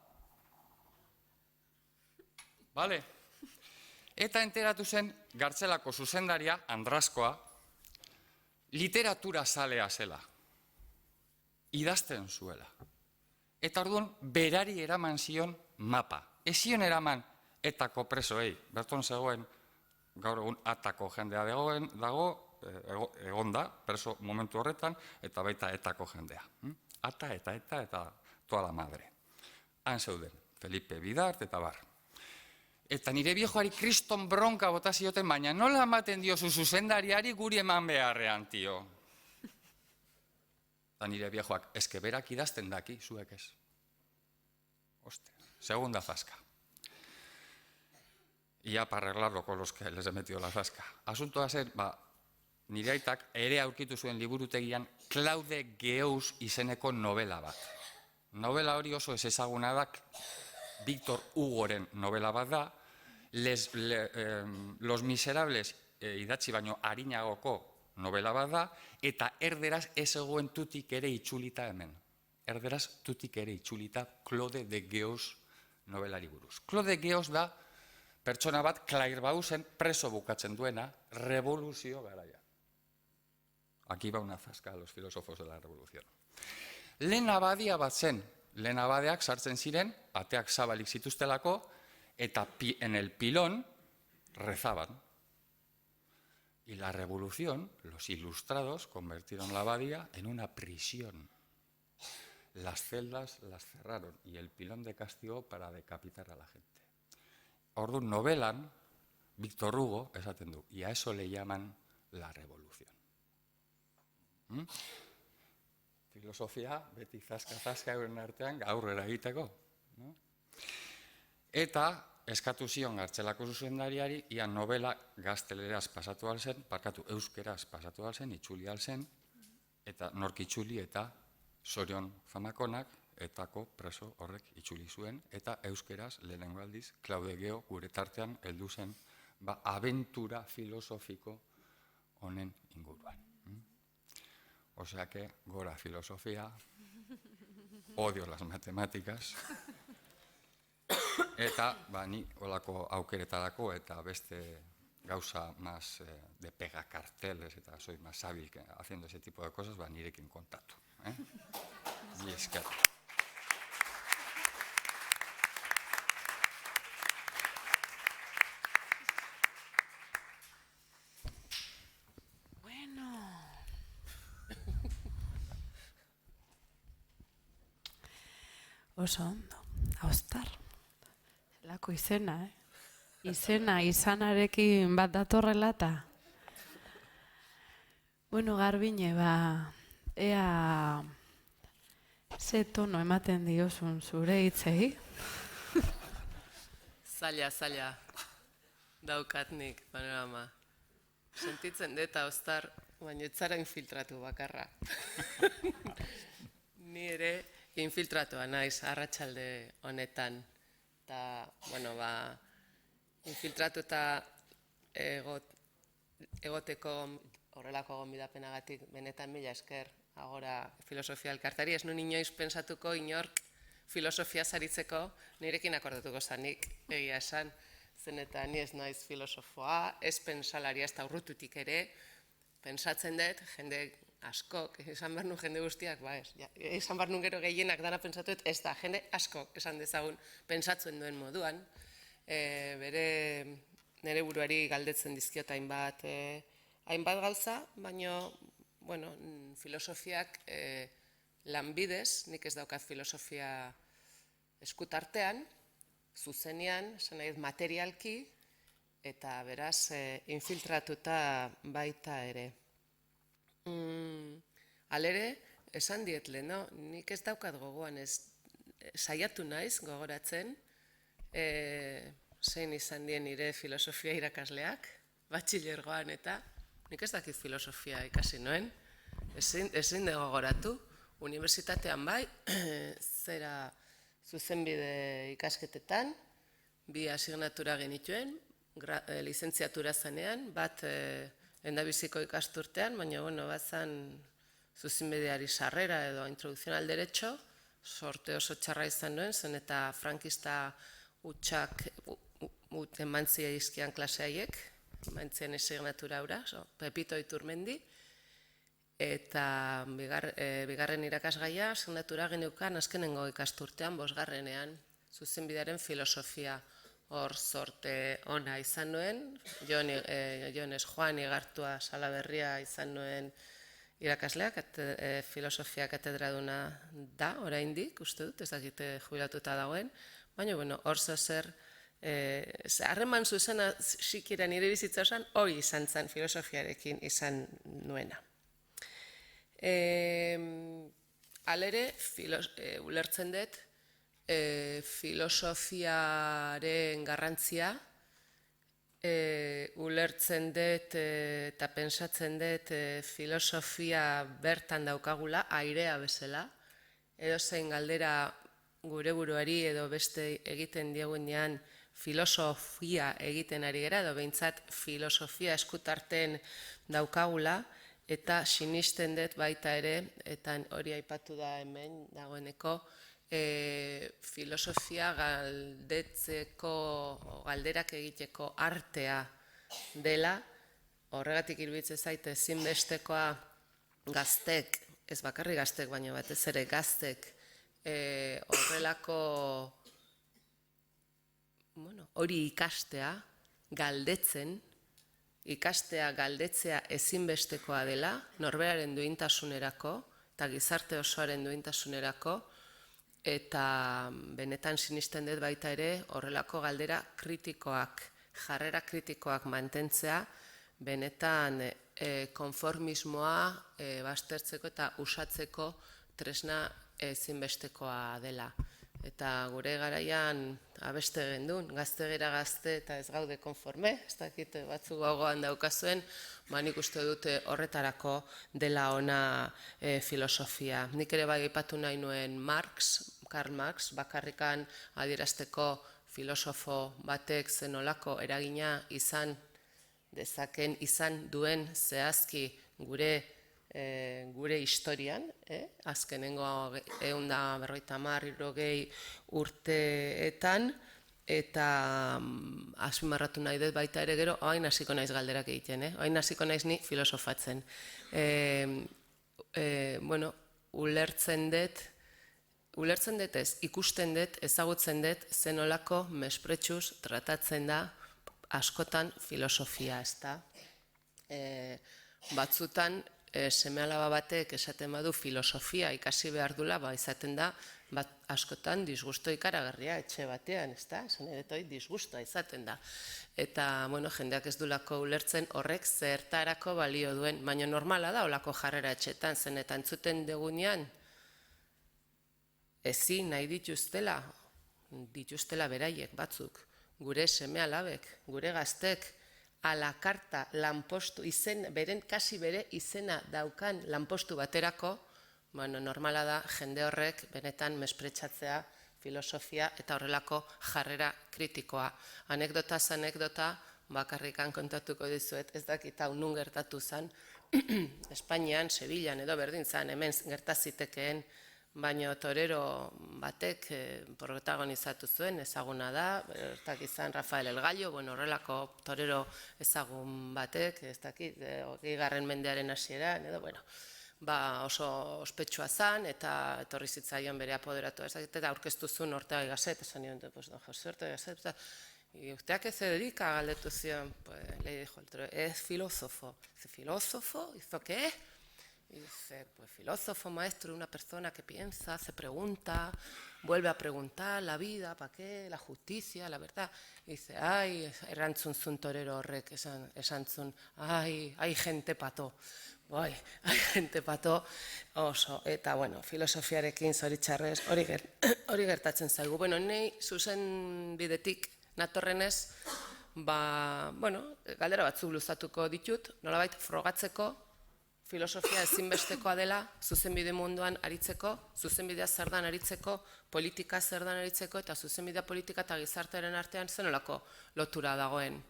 Bale? Eta enteratu zen gartzelako zuzendaria, Andraskoa, literatura zalea zela. Idazten zuela. Eta orduan, berari eraman zion mapa. Ez zion eraman etako presoei. Berton zegoen, gaur egun atako jendea egon da, preso momentu horretan, eta baita etako jendea. Ata eta toda la madre. Han zeuden, Felipe Bidart eta bar. Eta nire viejoari kriston bronka bota zioten, baina nola ematen diozu zuzendariari guri eman beharrean, tio. Eta nire viejoak, eske berak idazten daki, zuek ez. Hostia, segunda zasca. Y ya para arreglarlo con los que les he metido la zasca. Asuntoa zen, nire aitak ere aurkitu zuen liburutegian Claude Geus izeneko novela bat. Novela hori oso ez ezaguna da, Victor Hugoren novela bat da, Los Miserables idatzi baino harinagoko novela bat da, eta erderaz ez egoen tutik ere itxulita hemen. Erderaz tutik ere itxulita Claude de Geus novelari buruz. Claude Geus da pertsona bat Clairvausen preso bukatzen duena revoluzio garaia. Aquí va una zasca a los filósofos de la revolución. Lehen abadia bat zen, lehen abadeak sartzen ziren, ateak zabalik zituztelako, eta en el pilón rezaban. Y la revolución, los ilustrados, convirtieron la abadía en una prisión. Las celdas las cerraron y el pilón de castigo para decapitar a la gente. Orduan novelan, Victor Hugo, esaten du, y a eso le llaman la revolución. Filosofia, beti zaska euren artean, aurrera egiteko. Eta eskatu zion gartzelako zuzendariari, ia novela gazteleraz pasatu alzen, euskeraz pasatu alzen, itxuli alzen, eta nork itxuli eta Zorion Famakonak etako preso horrek itxuli zuen, eta euskeraz lehenengo aldiz, Claude Geo gure tartean heldu zen abentura filosofiko honen inguruan. Osea que gora filosofia, odio las matemáticas, eta ni olako aukeretarako eta beste gauza más de pega carteles, eta soy más hábil haciendo ese tipo de cosas, nirekin kontatu. Y esker. Oso ondo, Austar. Zelako izena, Izena, izanarekin bat datorrela eta. Bueno, Garbine, ea ze tono ematen diozun zure hitzei. Zaila, daukatnik, panorama. sentitzen dut hauztar, baina ez zara infiltratu bakarra. Ni ere infiltratua naiz arratsalde honetan. Eta, bueno, infiltratuta egoteko horrelako gonbidapenagatik benetan mila esker agora filosofia elkartari. Ez nuen inoiz pensatuko inork filosofia zaritzeko nirekin akordatuko zanik egia esan. Zen eta ni ez naiz filosofoa, ez pensalaria ez da urrututik ere, pensatzen dut, jende askok, esan behar nun jende guztiak, esan behar nun gero gehienak dana pensatu dut, ez da, jende askok esan dezagun pentsatzen duen moduan, nire buruari galdetzen dizkiot hainbat gauza, baina, bueno, filosofiak lanbidez, nik ez daukat filosofia eskutartean, zuzenean, esan nahi materialki, eta beraz infiltratuta baita ere. Halere, esan diet leheno, nik ez daukat gogoan, saiatu naiz gogoratzen, zein izan dien nire filosofia irakasleak, batxilergoan eta, nik ez dakit filosofia ikasi noen, ezin de gogoratu, unibertsitatean bai, zera zuzenbide ikasketetan, 2 asignatura genituen, lizentziatura zanean, bat endabiziko ikasturtean, baina bat zan zuzenbideari sarrera edo introducción al derecho, sorte oso txarra izan nuen, zen eta frankista utxak emantzia izkian klaseaiek, emantzien asignatura aura, Pepito Iturmendi, eta bigarren irakasgaia, asignatura geneukan azkenengo ikasturtean, 5. zuzenbidearen filosofia hor sorte ona izan nuen, Jones Juan Igartua Salaberria izan nuen irakasleak, filosofia katedraduna da, oraindik, uste dut, ez dakite jubilatuta dagoen, baina, hor zer, harreman zuzena sikira nire bizitza osan, hori izan zen filosofiarekin izan nuena. Halere, ulertzen dut, filosofiaren garrantzia, ulertzen dut eta pentsatzen dut filosofia bertan daukagula, airea bezala, edozein galdera gure buruari edo beste egiten diegunean filosofia egiten ari gara, edo behintzat filosofia eskutarten daukagula, eta sinisten dut baita ere, eta hori aipatu da hemen dagoeneko, filosofia galdetzeko, galderak egiteko artea dela, horregatik iruditzen zait ezinbestekoa gaztek, ez bakarri gaztek, baina batez ere gaztek, horrelako hori ikastea, galdetzen, ikastea galdetzea ezinbestekoa dela, norberaren duintasunerako, eta gizarte osoaren duintasunerako, eta benetan sinisten dut baita ere horrelako galdera kritikoak, jarrera kritikoak mantentzea, benetan konformismoa baztertzeko eta usatzeko tresna ezinbestekoa dela. Eta gure garaian abeste gendun, gazte gera gazte eta ez gaude konforme, ez dakit batzuk gogoan daukazuen, nik uste dute horretarako dela ona filosofia. Nik ere bai aipatu nahi nuen Karl Marx, bakarrikan adierazteko filosofo batek zenolako eragina izan dezaken, izan duen zehazki gure historian, azkenengo 150-60 urteetan, eta azpimarratu nahi dut baita ere gero, hain hasiko naiz galderak egiten, hain hasiko naiz ni filosofatzen. Ulertzen dut ez, ikusten dut, ezagutzen dut, zenolako mespretsuz tratatzen da askotan filosofia, ez da. Batzutan, seme-alaba batek esaten badu filosofia ikasi behar dula, izaten da, askotan disgusto ikaragarria etxe batean, ez da, esan eretoi disgustoa izaten da. Eta, jendeak ez dulako ulertzen horrek zertarako balio duen, baina normala da olako jarrera etxetan, zen eta entzuten degunean, ezin nahi dituztela beraiek batzuk, gure seme-alabek, gure gaztek, a la karta lanpostu, kasi bere izena daukan lanpostu baterako, normala da jende horrek benetan mespretxatzea filosofia eta horrelako jarrera kritikoa. Anekdotaz anekdota, bakarrikan kontatuko dizuet, ez dakit hau nun gertatu zen, Espainian, Sevillan edo berdin zen, hemen gertazitekeen, baina torero batek protagonizatu zuen, ezaguna da, bertak izan Rafael El Gallo, horrelako torero ezagun batek, ez dakit, 20. mendearen hasieran, edo, oso ospetsua zen, eta etorri zitzaion bere apoderatu, ez dakit, eta aurkeztu zuen Ortega y Gasset, esan nion, pues, don José Ortega y Gasset, ¿y usted a qué se dedica? Galdetu zion, pues, le dijo el torero, es filósofo. Dice, ¿filósofo? ¿Hizo qué? Y dice, pues filósofo, maestro, una persona que piensa, se pregunta, vuelve a preguntar la vida, ¿para qué? La justicia, la verdad. Y dice, ay, erantzun zun torero horrek, esan zun, ay, hay gente pato. Bai, hay gente pato oso. Eta, filosofiarekin zoritxarrez hori gertatzen zaigu. Nei zuzen bidetik natorrenez, galdera batzuk luzatuko ditut, nolabait frogatzeko, filosofia ezinbestekoa dela zuzenbide munduan aritzeko, zuzenbidea zer dan aritzeko, politika zer dan aritzeko, eta zuzenbidea politika eta gizartearen artean zenolako lotura dagoen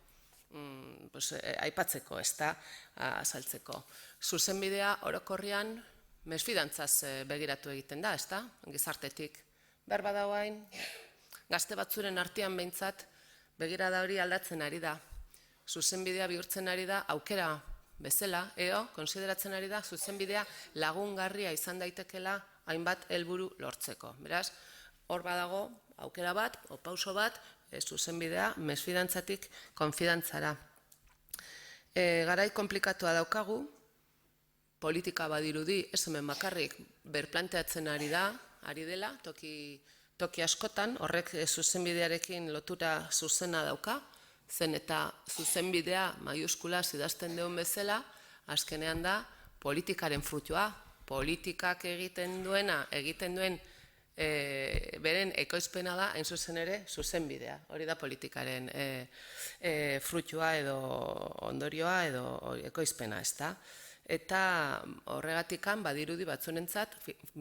aipatzeko, ez da, azaltzeko. Zuzenbidea orokorrian mesfidantzaz begiratu egiten da, ez da, gizartetik. Behar badauain, gazte batzuren artean behintzat, begirada hori aldatzen ari da. Zuzenbidea bihurtzen ari da aukera bezala, konsideratzen ari da zuzenbidea lagungarria izan daitekela hainbat helburu lortzeko. Beraz, hor badago aukera bat, pauso bat, zuzenbidea mesfidantzatik konfidantzara. Garai konplikatua daukagu, politika badirudi, ez hemen bakarrik berplanteatzen ari dela, toki askotan, horrek zuzenbidearekin lotura zuzena dauka, zen eta zuzenbidea maiuskula idazten deun bezala, azkenean da politikaren frutua, politikak egiten duen beren ekoizpena da, hain zuzen ere, zuzenbidea. Hori da politikaren frutua edo ondorioa edo ekoizpena, ez da. Eta horregatikan badirudi batzunentzat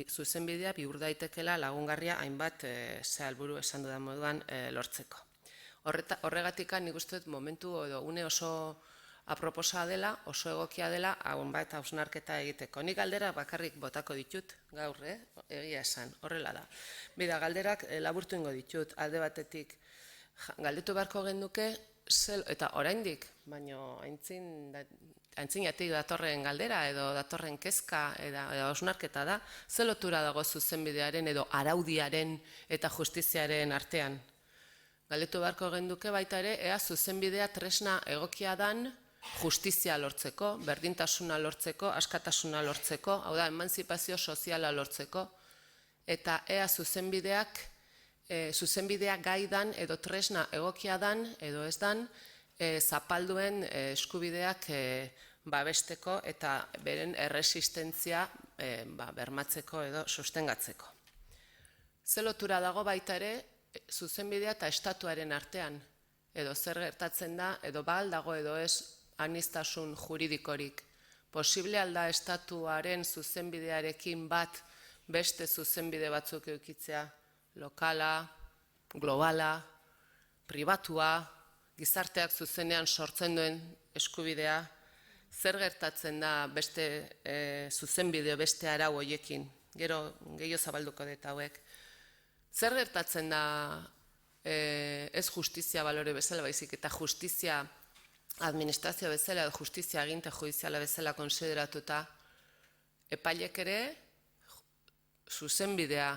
zuzenbidea bihur daitekela lagungarria hainbat helburu esan dudan moduan lortzeko. Horregatikan nik uste momentu edo une oso aproposa dela, oso egokia dela, hainbat hausnarketa egiteko. Nik galdera bakarrik botako ditut, gaur, egia esan, horrela da. Bida, galderak laburtu ingo ditut, alde batetik, galdetu beharko genduke, eta oraindik, baino aintzinatik datorren galdera edo datorren kezka edo hausnarketa da, ze lotura dago zuzenbidearen edo araudiaren eta justiziaren artean. Galdetu beharko genduke baita ere, ea zuzenbidea tresna egokia dan justizia lortzeko, berdintasuna lortzeko, askatasuna lortzeko, hau da, emanzipazio soziala lortzeko, eta ea zuzenbidea gaidan edo tresna egokia dan edo ez dan, zapalduen eskubideak babesteko eta beren erresistentzia bermatzeko edo sostengatzeko. Ze lotura dago baita ere, zuzenbidea eta estatuaren artean, edo zer gertatzen da, edo dago edo ez aniztasun juridikorik. Posible alda estatuaren zuzenbidearekin bat beste zuzenbide batzuk eukitzea, lokala, globala, pribatua, gizarteak zuzenean sortzen duen eskubidea, zer gertatzen da beste zuzenbideo beste arau hoiekin, gero gehiago zabalduko dut hauek. Zer gertatzen da ez justizia balore bezala baizik eta justizia administrazio bezala edo justizia aginte judiziala bezala konsideratuta epailek ere zuzenbidea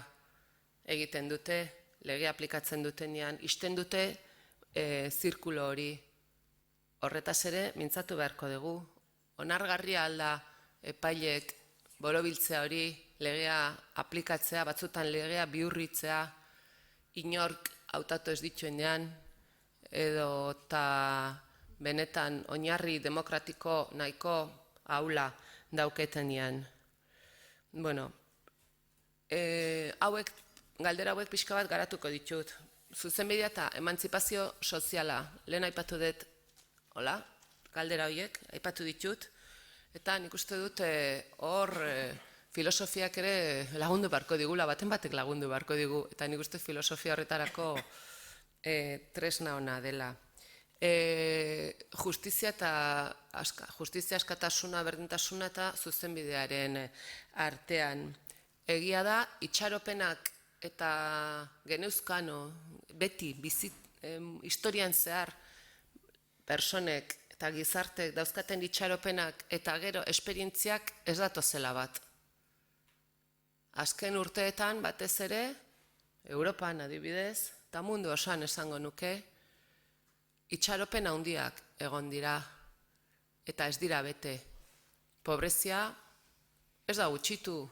egiten dute, lege aplikatzen dutenean, isten dute zirkulo hori. Horretaz ere, mintzatu beharko dugu. Onargarria alda epailek borobiltzea hori, legea aplikatzea, batzutan legea bihurritzea, inork hautatu ez dituenean, edo eta benetan oinarri demokratiko nahiko aula dauketenean. Galdera hauek pixka bat garatuko ditut. Zuzenbidea eta emantzipazio soziala, lehen aipatu dut, galdera horiek, aipatu ditut, eta nik uste dut hor filosofiak ere lagundu beharko digula, baten batek lagundu beharko digu, eta nik uste filosofia horretarako tresna ona dela. Justizia askatasuna, berdintasuna eta zuzenbidearen artean. Egia da, itxaropenak eta geneuzkano, beti, historian zehar, personek eta gizartek dauzkaten itxaropenak eta gero esperientziak ez datozela bat. Azken urteetan batez ere, Europan adibidez, eta mundu osoan esango nuke, itxaropen handiak egon dira eta ez dira bete. Pobrezia ez da gutxitu.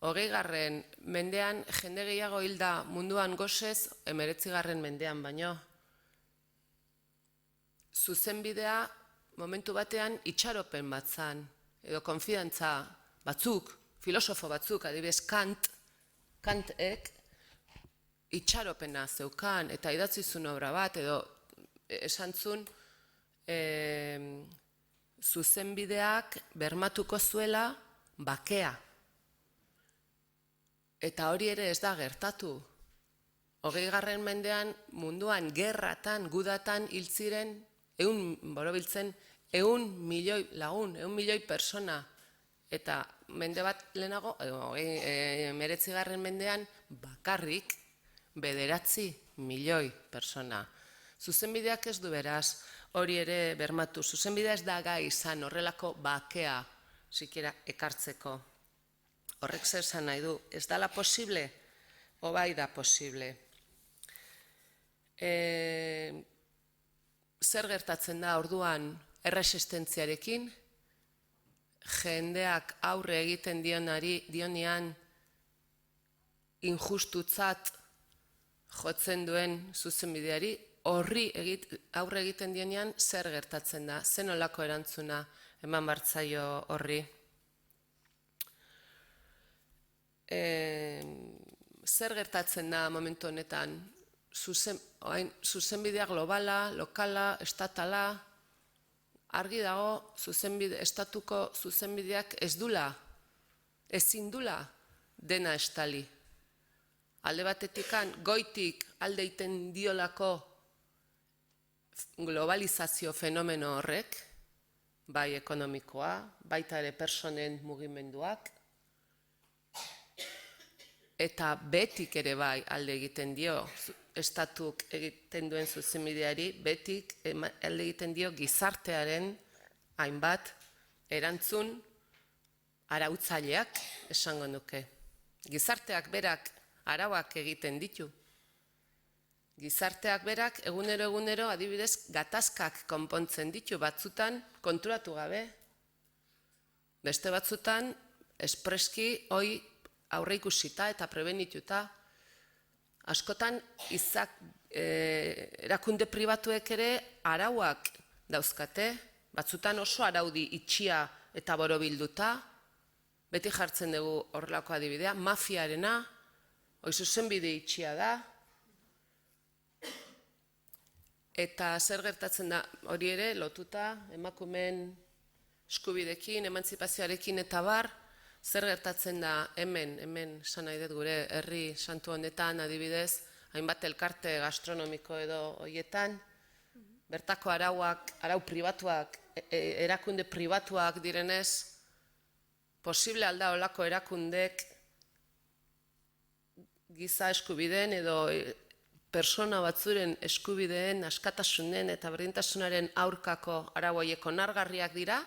20. mendean jende gehiago hilda munduan gozez, 19. mendean baino. Zuzenbidea momentu batean itxaropen bat zan, edo konfidantza batzuk, filosofo batzuk, adibidez Kantek itxaropena zeukan eta idatzi zuen obra bat, edo esan zuen zuzenbideak bermatuko zuela bakea. Eta hori ere ez da gertatu. 20. mendean munduan gerratan, gudatan hil ziren, borobiltzen, 1 milioi lagun, 1 milioi persona. Eta mende bat lehenago, 19. mendean bakarrik 9 milioi persona. Zuzenbideak ez du beraz, hori ere bermatu. Zuzenbidea ez da gai izan horrelako bakea sikiera ekartzeko. Horrek zer esan nahi du, ez dala posible, o bai da posible. Zer gertatzen da orduan erresistentziarekin, jendeak aurre egiten dionean injustutzat jotzen duen zuzenbideari, horri aurre egiten dionean zer gertatzen da, zen olako erantzuna eman bartzaio horri. Zer gertatzen da momentu honetan, zuzenbidea globala, lokala, estatala, argi dago estatuko zuzenbideak ez dula, ezin dula dena estali. Alde batetikan goitik alde egiten diolako globalizazio fenomeno horrek, bai ekonomikoa, baita ere personen mugimenduak, eta betik ere bai alde egiten dio, estatuk egiten duen zuzenbideari, betik alde egiten dio gizartearen hainbat erantzun arautzaileak esango nuke. Gizarteak berak arauak egiten ditu. Gizarteak berak egunero adibidez gatazkak konpontzen ditu, batzutan konturatu gabe. Beste batzutan espreski hoi aurreikusita eta prebenituta. Askotan erakunde pribatuek ere arauak dauzkate, batzutan oso araudi itxia eta borobilduta, beti jartzen dugu horrelako adibidea, mafiarena, hori zuzenbide itxia da, eta zer gertatzen da hori ere lotuta emakumeen eskubidekin, emantzipazioarekin eta bar, zer gertatzen da hemen esan nahi dut gure herri santu honetan adibidez, hainbat elkarte gastronomiko edo horietan, bertako arau pribatuak, erakunde pribatuak direnez, posible alda olako erakundek giza eskubideen edo persona batzuren eskubideen, askatasunen eta berdintasunaren aurkako arau horiek onargarriak dira,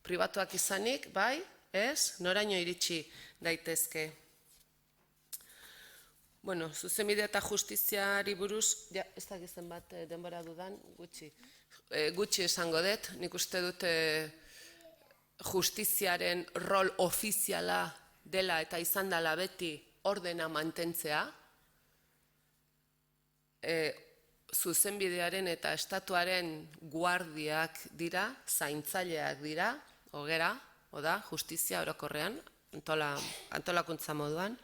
pribatuak izanik, bai, ez, noraino iritsi daitezke. Bueno, zuzenbide eta justiziari buruz, ez da gizten bat denbora dudan, gutxi esango dut, nik uste dut justiziaren rol ofiziala dela eta izan dela beti ordena mantentzea, zuzenbidearen eta estatuaren guardiak dira, zaintzaileak dira, hogera, oda, justizia orokorrean, antolakuntza moduan,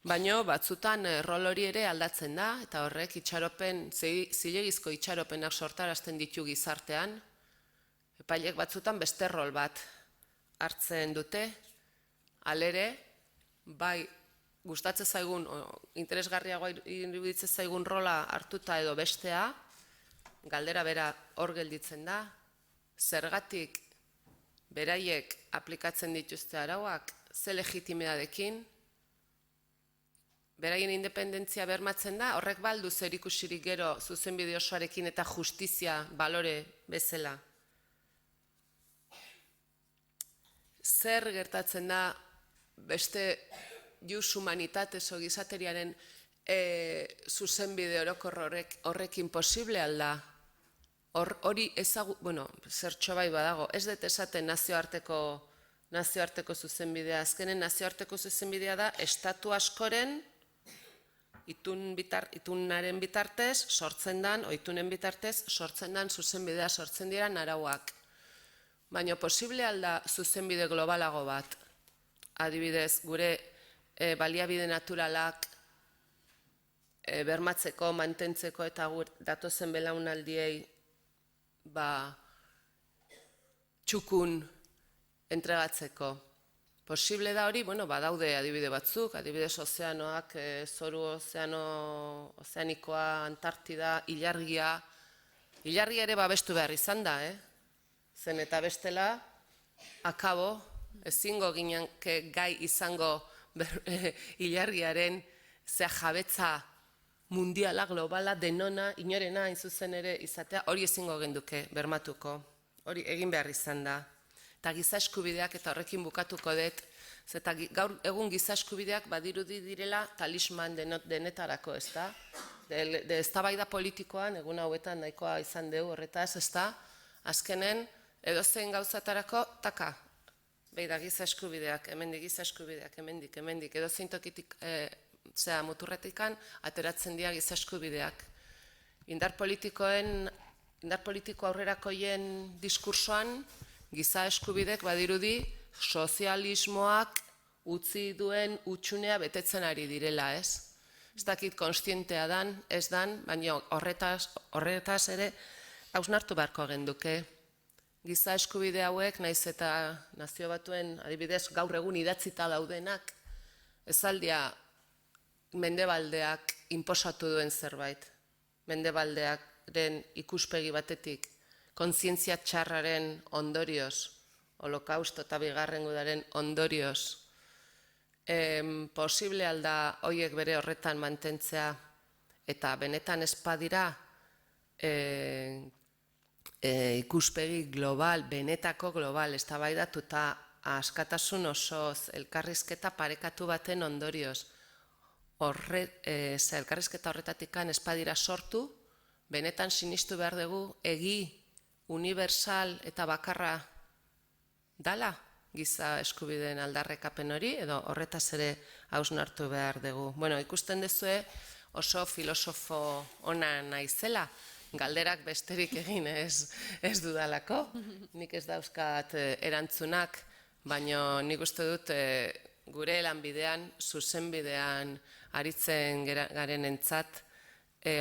baino batzutan rol hori ere aldatzen da, eta horrek zilegizko itxaropenak sortarazten ditu gizartean, Epailek batzutan beste rol bat hartzen dute, halere, bai gustatzen zaigun, interesgarriagoa iruditzen zaigun rola hartuta edo bestea, galdera bera hor gelditzen da, zergatik beraiek aplikatzen dituzte arauak, ze legitimidadekin, beraien independentzia bermatzen da, horrek baldu zer ikusirik gero zuzenbide osoarekin eta justizia balore bezala. Zer gertatzen da beste jus humanitates o gizateriaren zuzenbide orokor horrekin posible alda? Hori zertxo bai badago, ez dut esaten nazioarteko zuzenbidea, azkenen nazioarteko zuzenbidea da estatu askoren itunaren bitartez sortzen dan, o itunen bitartez sortzen dan zuzenbidea sortzen dira arauak. Baina posible alda zuzenbide globalago bat, adibidez, gure baliabide naturalak bermatzeko, mantentzeko eta datozen belaunaldiei txukun entregatzeko. Posible da hori, badaude adibide batzuk, adibidez ozeanoak, zoru ozeanikoa, Antartida, ilargia ere babestu behar izan da, zen eta bestela, akabo, ezingo ginen gai izango ilargiaren jabetza mundiala, globala, denona, inorena, inzuzen ere izatea, hori ezingo genduke bermatuko, hori egin behar izan da. Eta giza eskubideak, eta horrekin bukatuko dut, eta gaur egun giza eskubideak badirudi direla talisman denetarako, ez da? Eztabaida politikoan, egun hauetan nahikoa izan dugu horretaz, ez da? Azkenen, edozein gauzatarako, taka. Beira, giza eskubideak, hemendik giza eskubideak, hemendik, edozein tokitik, muturretikan, ateratzen dira giza eskubideak. Indar politiko aurrerakoien diskursoan, giza eskubidek badirudi sozialismoak utzi duen utxunea betetzen ari direla, ez? Ez dakit konstientea dan, ez dan, baina horretaz ere hausnartu beharko genduke. Giza eskubide hauek, naiz eta Nazio Batuen adibidez gaur egun idatzita daudenak, ezaldia mendebaldeak inposatu duen zerbait. Mendebaldearen ikuspegi batetik, kontzientzia txarraren ondorioz, holokausto eta bigarren gudaren ondorioz, posible alda horiek bere horretan mantentzea eta benetan espadira ikuspegi global, benetako global, eztabaidatu eta askatasun osoz, elkarrizketa parekatu baten ondorioz, elkarrizketa horretatikan espadira sortu, benetan sinistu behar dugu egi universal eta bakarra dala giza eskubideen aldarrekapen hori, edo horretaz ere hausnartu behar dugu. Ikusten duzue oso filosofo ona naizela, galderak besterik egin ez dudalako, nik ez dauzkat erantzunak, baina nik uste dut gure lanbidean, zuzenbidean aritzen garen entzat,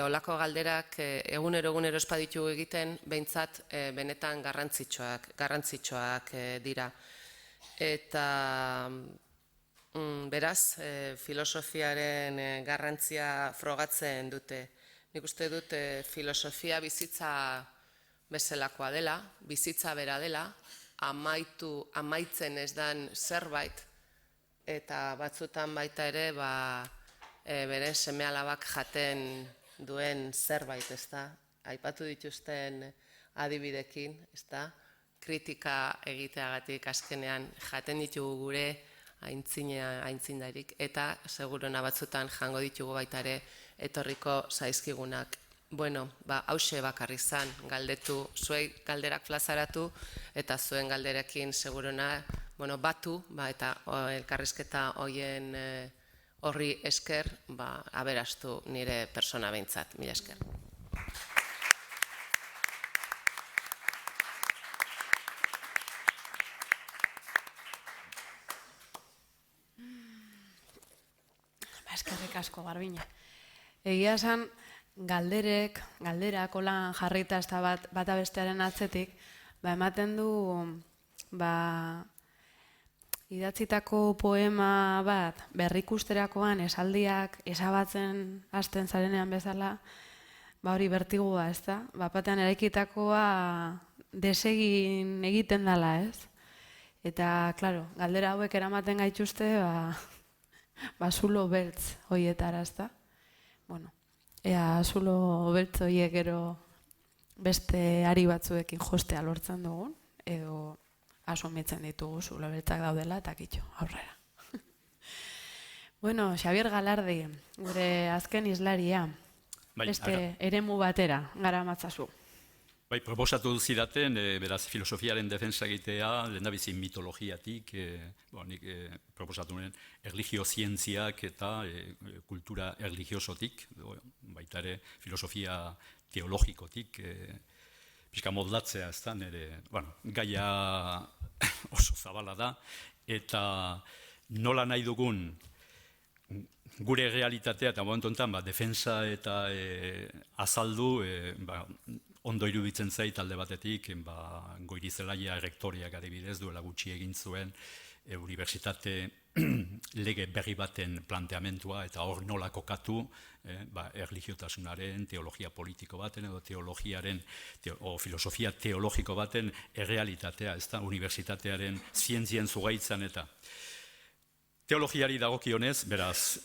olako galderak egunero espaditugu egiten, behintzat benetan garrantzitsuak dira. Eta beraz, filosofiaren garrantzia frogatzen dute. Nik uste dut filosofia bizitza bezalakoa dela, bizitza bera dela, amaitzen ez dan zerbait, eta batzutan baita ere, bere seme-alabak jaten duen zerbait, ez da? Aipatu dituzten adibidekin, ez da? Kritika egiteagatik azkenean jaten ditugu gure aintzindarik, eta seguruna batzutan jango ditugu baita ere etorriko zaizkigunak. Hauxe bakarrik zan, galdetu, zuei galderak plazaratu, eta zuen galderekin seguruna batu, eta elkarrizketa horien horri esker, aberastu nire persona behintzat. Mila esker. Eskerrik asko, Garbiñe. Egia esan, galderak holan jarrita ez da bata bestearen atzetik, ematen du, idatzitako poema bat berrikusterakoan esaldiak esabatzen hasten zarenean bezala, hori bertigua, ez da? Batean eraikitakoa desegin egiten dela, ez? Eta, klaro, galdera hauek eramaten gaituzte, zulo beltz hoietara, ez da? Bueno, ea zulo beltz hoiek gero beste ari batzuekin jostea lortzen dugun, edo asumitzen ditugu zulo beltzak daudela eta kitxo, aurrera. Bueno, Xabier Galardi, gure azken islaria, beste eremu batera gara matzazu. Bai, proposatu zidaten, beraz, filosofiaren defensa egitea, lehendabizi mitologiatik, nik proposatu nuen erlijio-zientziak eta kultura erlijiosotik, baita ere filosofia teologikotik, pixka moldatzea ez da, nire, gaia oso zabala da, eta nola nahi dugun gure realitatea, eta momentu enten, defensa eta azaldu, ondo iruditzen zait alde batetik, Goirizelaia rektoriak adibidez duela gutxi egin zuen unibertsitate lege berri baten planteamentua eta hor nola kokatu erlijiotasunaren, teologia politiko baten edo teologiaren o filosofia teologiko baten errealitatea, ez da, unibertsitatearen zientzien zugaitzan eta teologiari dagokionez, beraz,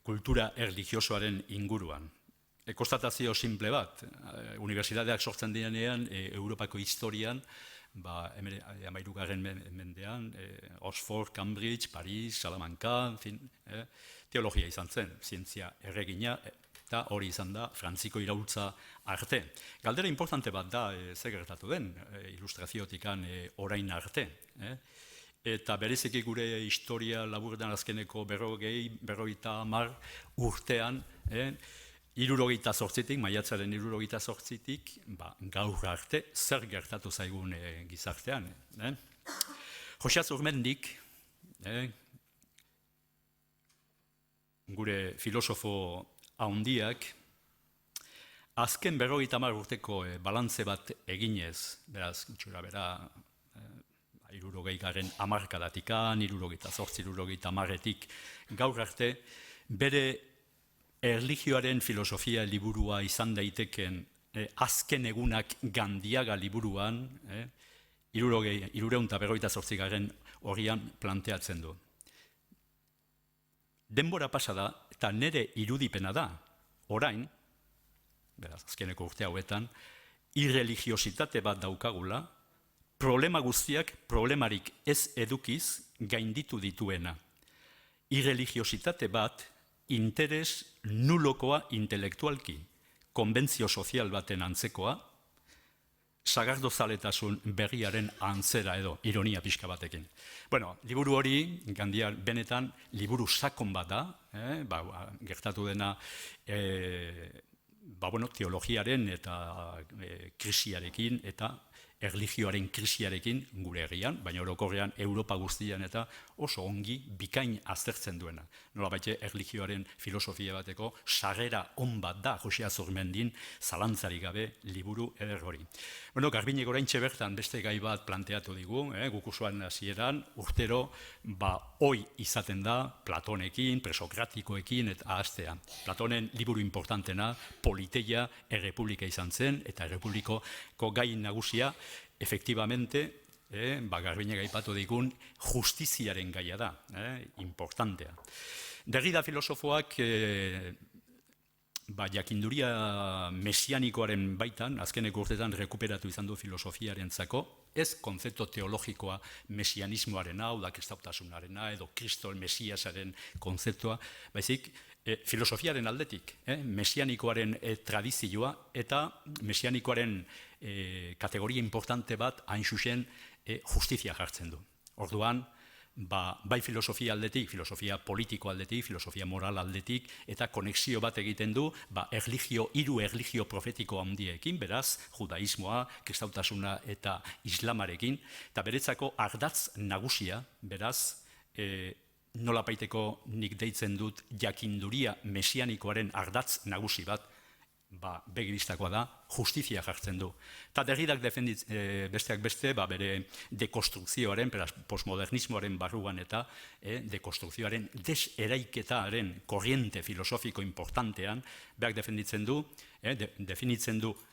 kultura erlijiosoaren inguruan. Konstatazio simple bat, unibertsitateak sortzen direnean, Europako historian, 13. mendean, Oxford, Cambridge, Paris, Salamanca, teologia izan zen, zientzia erregina, eta hori izan da, Frantziko iraultza arte. Galdera importante bat da, zer gertatu den, ilustraziotikan orain arte. Eta bereziki gure historia laburretan azkeneko 50 urtean, 68tik, maiatzaren 68tik, gaur arte, zer gertatu zaigun gizartean. Jose Azurmendik, gure filosofo handiak, azken 50 urteko balantze bat eginez, beraz, gutxura bera, 60. hamarkadatikan, 68, 70etik gaur arte, bere erlijioaren filosofia liburua izan daiteken azken egunak Gandiaga liburuan, 358. horian planteatzen du. Denbora pasa da, eta nire irudipena da, orain, beraz, azkeneko urte hauetan, irreligiositate bat daukagula, problema guztiak problemarik ez edukiz gainditu dituena. Irreligiositate bat, interes nulokoa intelektualki, konbentzio sozial baten antzekoa, sagardozaletasun berriaren antzera edo, ironia pixka batekin. Liburu hori, Gandia benetan, liburu sakon bat da, gertatu dena teologiaren eta krisiarekin eta erlijioaren krisiarekin gure herrian, baina orokorrean Europa guztian eta oso ongi bikain aztertzen duena. Nola baite erlijioaren filosofia bateko sarrera on bat da Jose Azurmendin zalantzarik gabe liburu eder hori. Garbinek oraintxe bertan beste gai bat planteatu digu, gukusuan hasieran urtero oi izaten da Platonekin, presokratikoekin eta ahaztea. Platonen liburu importantena Politeia errepublika izan zen eta errepublikoko gai nagusia efektibamente, Garbinek aipatu digun justiziaren gaia da, importantea. Derrida filosofoak jakinduria mesianikoaren baitan, azkeneko urtetan rekuperatu izan du filosofiarentzako, ez konzepto teologikoa mesianismoarena, hau da kristautasunarena, edo Kristo mesiasaren konzeptua, baizik filosofiaren aldetik, mesianikoaren tradizioa eta mesianikoaren kategoria importante bat hain zuzen justizia jartzen du. Orduan, bai filosofia aldetik, filosofia politiko aldetik, filosofia moral aldetik, eta konexio bat egiten du, hiru erlijio profetiko handiekin, beraz, judaismoa, kristautasuna eta islamarekin, eta beretzako ardatz nagusia, beraz, nolabaiteko nik deitzen dut jakinduria mesianikoaren ardatz nagusi bat, begibistakoa da, justizia jartzen du. Eta Derridak besteak beste, bere dekonstrukzioaren, postmodernismoaren barruan eta dekonstrukzioaren deseraiketaren korriente filosofiko importantean, berak definitzen du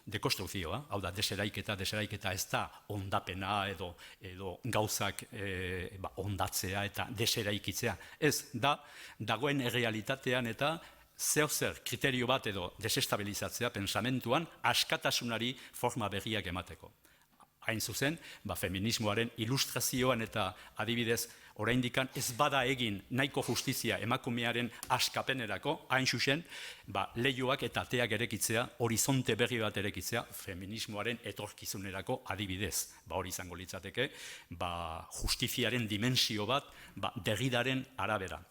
dekonstrukzioa, hau da, deseraiketa ez da ondapena edo gauzak ondatzea eta deseraikitzea. Ez, dagoen errealitatean eta zer kriterio bat edo desestabilizatzea pensamentuan askatasunari forma berriak emateko. Hain zuzen, feminismoaren ilustrazioan eta adibidez oraindikan ez bada egin nahiko justizia emakumearen askapenerako, hain zuzen, leihoak eta ateak erekitzea, horizonte berri bat erekitzea, feminismoaren etorkizunerako adibidez. Hori izango litzateke, justiziaren dimensio bat, Derridaren arabera.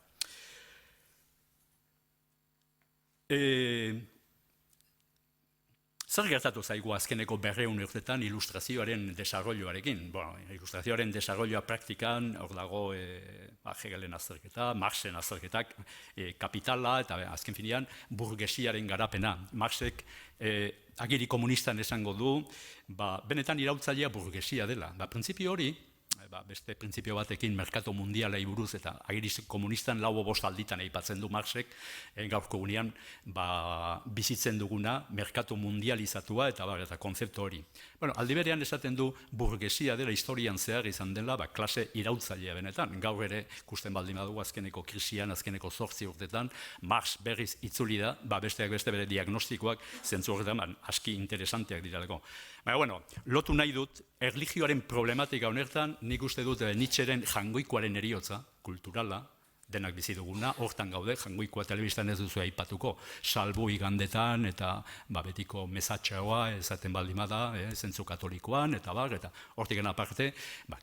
Zer gertatu zaigu azkeneko 200 urtetan ilustrazioaren desarrolloarekin? Ilustrazioaren desarrolloa praktikan, hor dago Hegelen azterketa, Marxen azterketak, kapitala eta azken finean burgesiaren garapena. Marxek agiri komunistan esango du, benetan iraultzailea burgesia dela. Printzipio hori, beste printzipio batekin merkatu mundialei buruz eta agiri komunistan 4-5 alditan aipatzen du Marxek, gaurko gunean bizitzen duguna merkatu mundializatua eta konzeptu hori. Aldi berean esaten du burgesia dela historian zehar izan dela klase iraultzailea benetan. Gaur ere ikusten baldin badugu azkeneko krisian, azkeneko 8 urtetan, Marx berriz itzuli da, besteak beste bere diagnostikoak zentzu horretan aski interesanteak direlako. Lotu nahi dut, erlijioaren problematika honetan, nik uste dut Nietzscheren Jangoikoaren heriotza, kulturala, denak bizi duguna, hortan gaude, Jangoikoa telebistan ez duzu aipatuko, salbu igandetan eta betiko mesatxaoa esaten baldin bada, zentzu katolikoan, eta hortik aparte,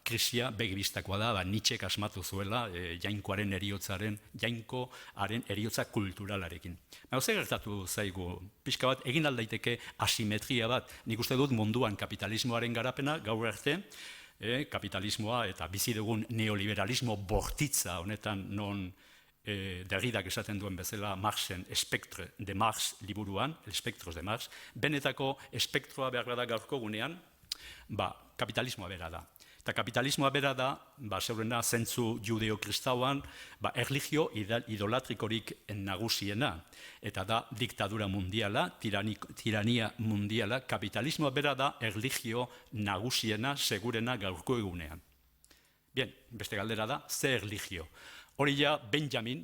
krisia begibistakoa da, Nietzschek asmatu zuela jainkoaren heriotza kulturalarekin. Zer gertatu zaigu, pixka bat, egin aldaiteke asimetria bat, nik uste dut munduan kapitalismoaren garapena, gaur arte, kapitalismoa eta bizi dugun neoliberalismo bortitza honetan non Derridak esaten duen bezala Marxen Espectre de Marx liburuan, Espectros de Marx, benetako espektroa behar da gaurko gunean, kapitalismoa bera da. Eta kapitalismoa bera da, zeurena zentzu judeo-kristauan, erlijio idolatrikorik nagusiena. Eta da diktadura mundiala, tirania mundiala, kapitalismoa bera da erlijio nagusiena, segurena gaurko egunean. Bien, beste galdera da, ze erlijio? Hori ja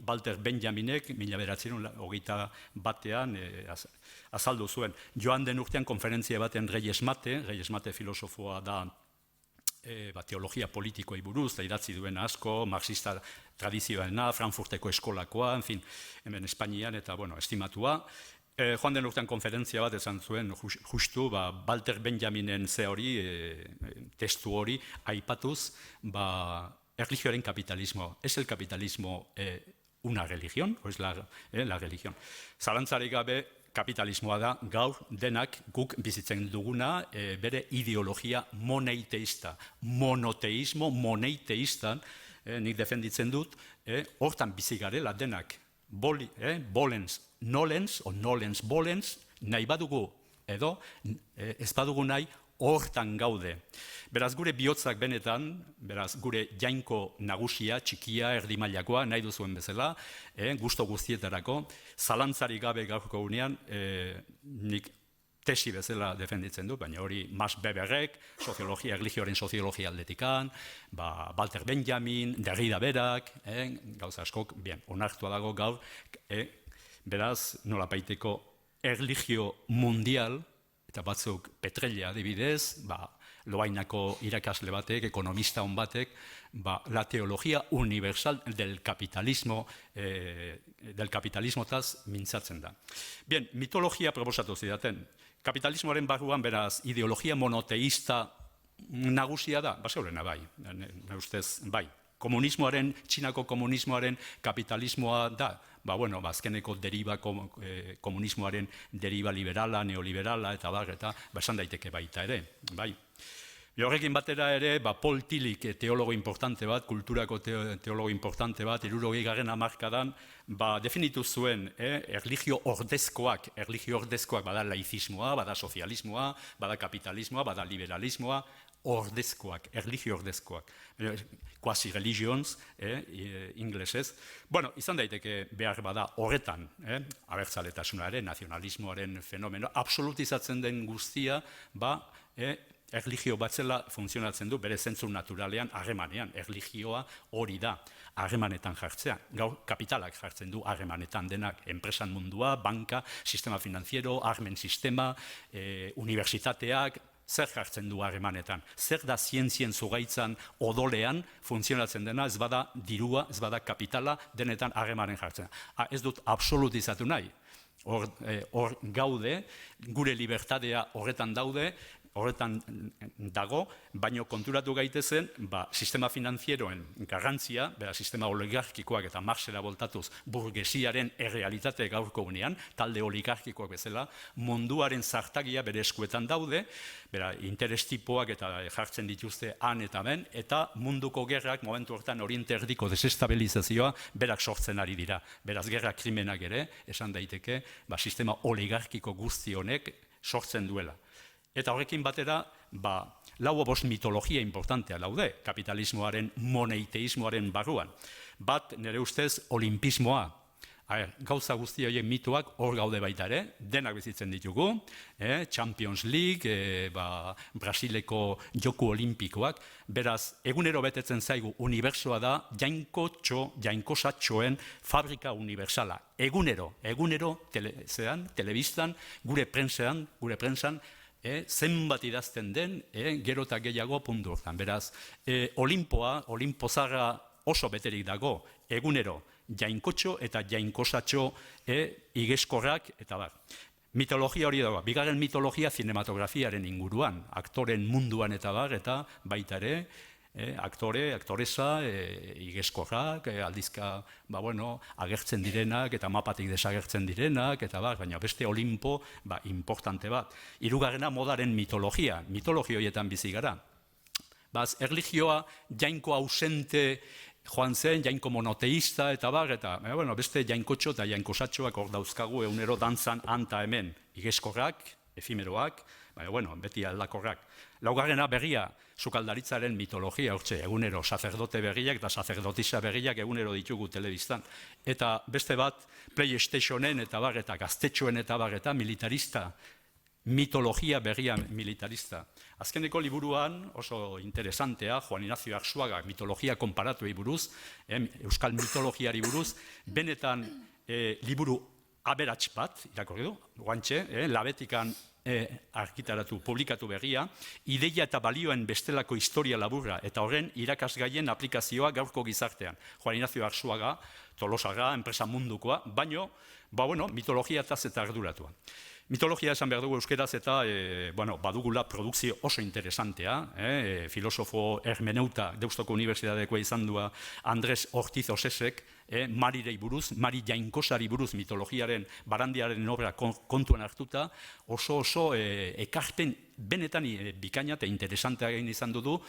Walter Benjaminek, 1921 azaldu zuen. Joan den urtean konferentzia baten Reyes Mate filosofoa da, teologia politikoei buruz, eta idatzi duen asko, marxista tradizioena, Frankfurteko eskolakoa, hemen Espainian, eta estimatua. Joan den urtean konferentzia bat esan zuen, justu, Walter Benjaminen ze hori, testu hori, aipatuz, erlijioaren kapitalismo. ¿Es el capitalismo una religión? ¿O es la religión? Zalantzarik gabe, kapitalismoa da gaur denak guk bizitzen duguna bere ideologia monoteista. Monoteistan, nik defenditzen dut, hortan bizi garela denak bolens, nolens, bolens, nahi badugu edo ez badugu nahi hortan gaude. Beraz, gure bihotzak benetan, beraz, gure jainko nagusia, txikia, erdimailakoa, nahi duzuen bezala, gusto guztietarako, zalantzarik gabe gaurko gunean, nik tesi bezala defenditzen du, baina hori Max Weberrek, erlijioaren soziologia aldetikan, Walter Benjamin, Derrida berak, gauza askok, onartua dago gaur, beraz, nolabaiteko erlijio mundial, eta batzuk Petrella adibidez, Loainako irakasle batek, ekonomista hon batek, la teologia universal del kapitalismotaz mintzatzen da. Bien, mitologia proposatu zidaten. Kapitalismoaren barruan, beraz, ideologia monoteista nagusia da, zeurena bai, ustez, bai. Txinako komunismoaren kapitalismoa da, azkeneko deriba komunismoaren deriba liberala, neoliberala, eta esan daiteke baita ere, bai. Horrekin batera ere, Paul Tillich, teologo importante bat, kulturako teologo importante bat, 60. hamarkadan, definitu zuen erlijio ordezkoak bada laizismoa, bada sozialismoa, bada kapitalismoa, bada liberalismoa, ordezkoak, erlijio ordezkoak. Quasi religions, inglesez. Bueno, izan daiteke behar bada horretan, abertzaletasunaren, nazionalismoaren fenomeno, absolutizatzen den guztia, erlijio batzela funtzionatzen du bere zentzu naturalean, harremanean. Erlijioa hori da, harremanetan jartzea. Gaur kapitalak jartzen du harremanetan denak, enpresan mundua, banka, sistema finanziero, armen sistema, unibertsitateak, zer jartzen du harremanetan? Zer da zientzien zugaitzan odolean funtzionatzen dena, ez bada dirua, ez bada kapitala, denetan harremanen jartzen. Ez dut absolutizatu nahi. Hor gaude, gure libertadea horretan daude, horretan dago, baino konturatu gaitezen, sistema finanzieroen garrantzia, sistema oligarkikoak eta Marxera voltatuz burgesiaren errealitate gaurko unean, talde oligarkikoak bezala, munduaren zartagia bere eskuetan daude, interes tipoak eta jartzen dituzte han eta ben, eta munduko gerrak, momentu horretan Oriente Erdiko desestabilizazioa, berak sortzen ari dira. Beraz, gerra krimenak ere, esan daiteke, sistema oligarkiko guzti honek sortzen duela. Eta horrekin batera, 4 mitologia importantea daude, kapitalismoaren, moneiteismoaren barruan. Bat, nire ustez, olimpismoa. Gauza guzti horien mitoak hor gaude baita ere, denak bizitzen ditugu, Champions League, Brasileko joku olimpikoak, beraz, egunero betetzen zaigu unibertsoa da jainkosatxoen fabrika universala. Egunero, telebistan, gure prentsan, zenbat idazten den, gero eta gehiago puntu hortan. Beraz, Olimpozarra oso beterik dago, egunero, jainkotxo eta jainkosatxo igeskorrak, eta mitologia hori dago. Bigarren mitologia zinematografiaren inguruan, aktoren munduan eta baita ere, aktoresa, igeskorrak, aldizka, agertzen direnak eta mapatik desagertzen direnak, eta baina beste Olimpo, importante bat. Hirugarrena modaren mitologia horietan bizi gara. Erlijioa jainko ausente joan zen, jainko monoteista, eta beste jainkotxo eta jainkosatxoak hor dauzkagu egunero dantzan anta hemen, igeskorrak, efimeroak, beti aldakorrak. Laugarrena berria, sukaldaritzaren mitologia, hortxe, egunero sacerdote berriak eta sacerdotisa berriak egunero ditugu telebistan. Eta beste bat, PlayStationen eta gaztetxoen eta militarista, mitologia berria militarista. Azkeneko liburuan, oso interesantea, Juan Ignacio Arzuaga, mitologia konparatuei buruz, euskal mitologiari buruz, benetan liburu aberats bat, irakorri du, guantxe, labetikan argitaratu, publikatu berria, ideia eta balioen bestelako historia laburra, eta horren irakasgaien aplikazioa gaurko gizartean. Juan Ignacio Arzuaga, Tolosaga, enpresa mundukoa, baino, mitologiataz eta arduratua. Mitologia esan behar dugu euskeraz eta badugula produkzio oso interesantea, filosofo hermeneuta Deustoko Unibertsitatekoa izan dua Andres Ortiz Osesek, Marirei buruz, Mari jainkosari buruz mitologiaren barandiaren obra kontuan hartuta, oso ekarpen benetan bikaina eta interesantea egin izan du,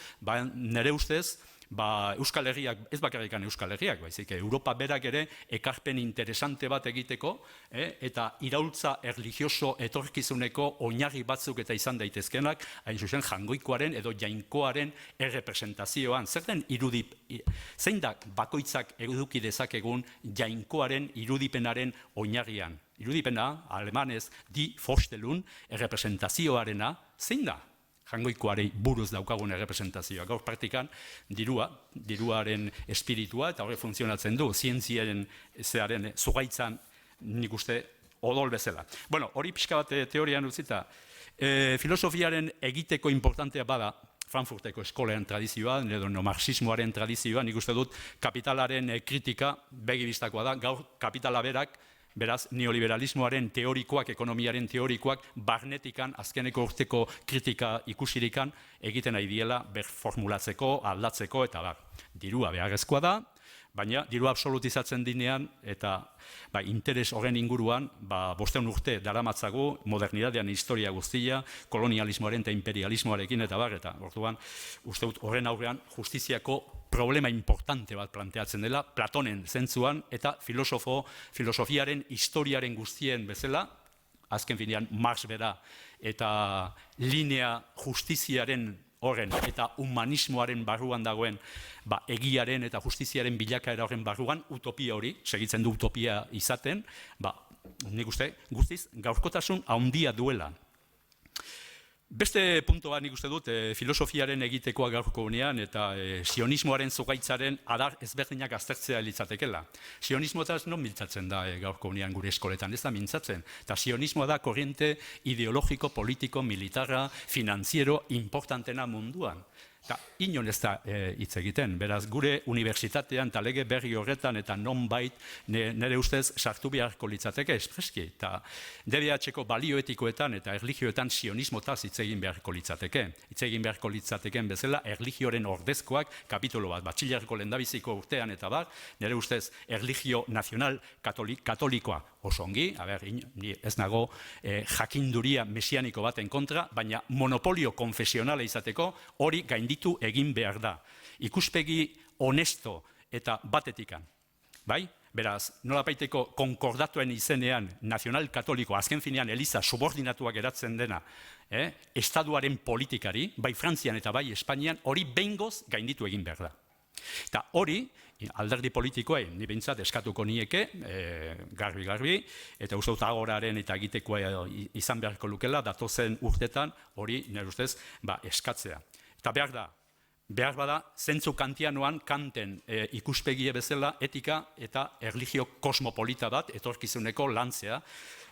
nire ustez, Euskal Herriak, ez bakarrikan Euskal Herriak, baizik, Europa berak ere ekarpen interesante bat egiteko, eta iraultza erlijioso etorkizuneko oinarri batzuk eta izan daitezkenak, hain zuzen jangoikoaren edo jainkoaren errepresentazioan. Zein da bakoitzak eduki dezakegun jainkoaren irudipenaren oinarrian? Irudipena, alemanez, die Vorstellung, errepresentazioarena, zein da? Jangoikoarei buruz daukagun errepresentazioa. Gaur praktikan diruaren espiritua eta horre funtzionatzen du, zientziaren zearen zugaitzan nik uste odol bezala. Hori pixka bat teorian utzita, filosofiaren egiteko importantea bada, Frankfurteko eskolean tradizioa, edo marxismoaren tradizioa, nik uste dut kapitalaren kritika begibistakoa da, gaur kapitala berak, beraz, neoliberalismoaren teorikoak, ekonomiaren teorikoak, barnetikan, azkeneko urteko kritika ikusirikan, egiten nahi diela, formulatzeko, aldatzeko, eta dirua beharrezkoa da, baina diru absolutizatzen dinean eta interes horren inguruan 500 urte daramatzagu modernidadean historia guztia, kolonialismoaren eta imperialismoarekin eta orduan uste dut horren aurrean justiziako problema importante bat planteatzen dela Platonen zentzuan eta filosofiaren historiaren guztien bezala, azken finean Marx bera eta linea justiziaren horren eta humanismoaren barruan dagoen egiaren eta justiziaren bilakaera horren barruan utopia hori, segitzen du utopia izaten, nik uste guztiz gaurkotasun handia duela. Beste punto bat nik uste dut filosofiaren egitekoa gaurko unean eta sionismoaren zugaitzaren adar ezberdinak aztertzea litzatekela. Sionismoetaz non mintzatzen da gaurko unean gure eskoletan, ez da mintzatzen. Eta sionismoa da korriente ideologiko, politiko, militarra, finanziero, importantena munduan. Eta inon ez da hitz egiten, beraz gure unibertsitatean eta lege berri horretan eta nonbait nire ustez sartu beharko litzateke espreski. Eta DBH-ko balioetikoetan eta erlijioetan sionismotaz hitz egin beharko litzateke. Hitz egin beharko litzateken bezala erlijioaren ordezkoak kapitolo bat, batxilerko lehendabiziko urtean eta nire ustez erlijio nazional katolikoa oso ongi, ni ez nago jakinduria mesianiko baten kontra, baina monopolio konfesionala izateko hori gainditu egin behar da. Ikuspegi honesto eta batetikan. Beraz, nolabaiteko konkordatuen izenean nazional katoliko, azken finean Eliza subordinatuak geratzen dena, estaduaren politikari, bai Frantzian eta bai Espainian, hori behingoz gainditu egin behar da. Eta hori, alderdi politikoei, ni behintzat eskatuko nieke, garbi, eta uste dut agoraren eta egitekoa izan beharko lukela, datozen urtetan hori nire ustez eskatzea. Eta behar bada, zentzu kantianoan kanten ikuspegie bezala etika eta erlijio kosmopolita bat etorkizuneko lantzea,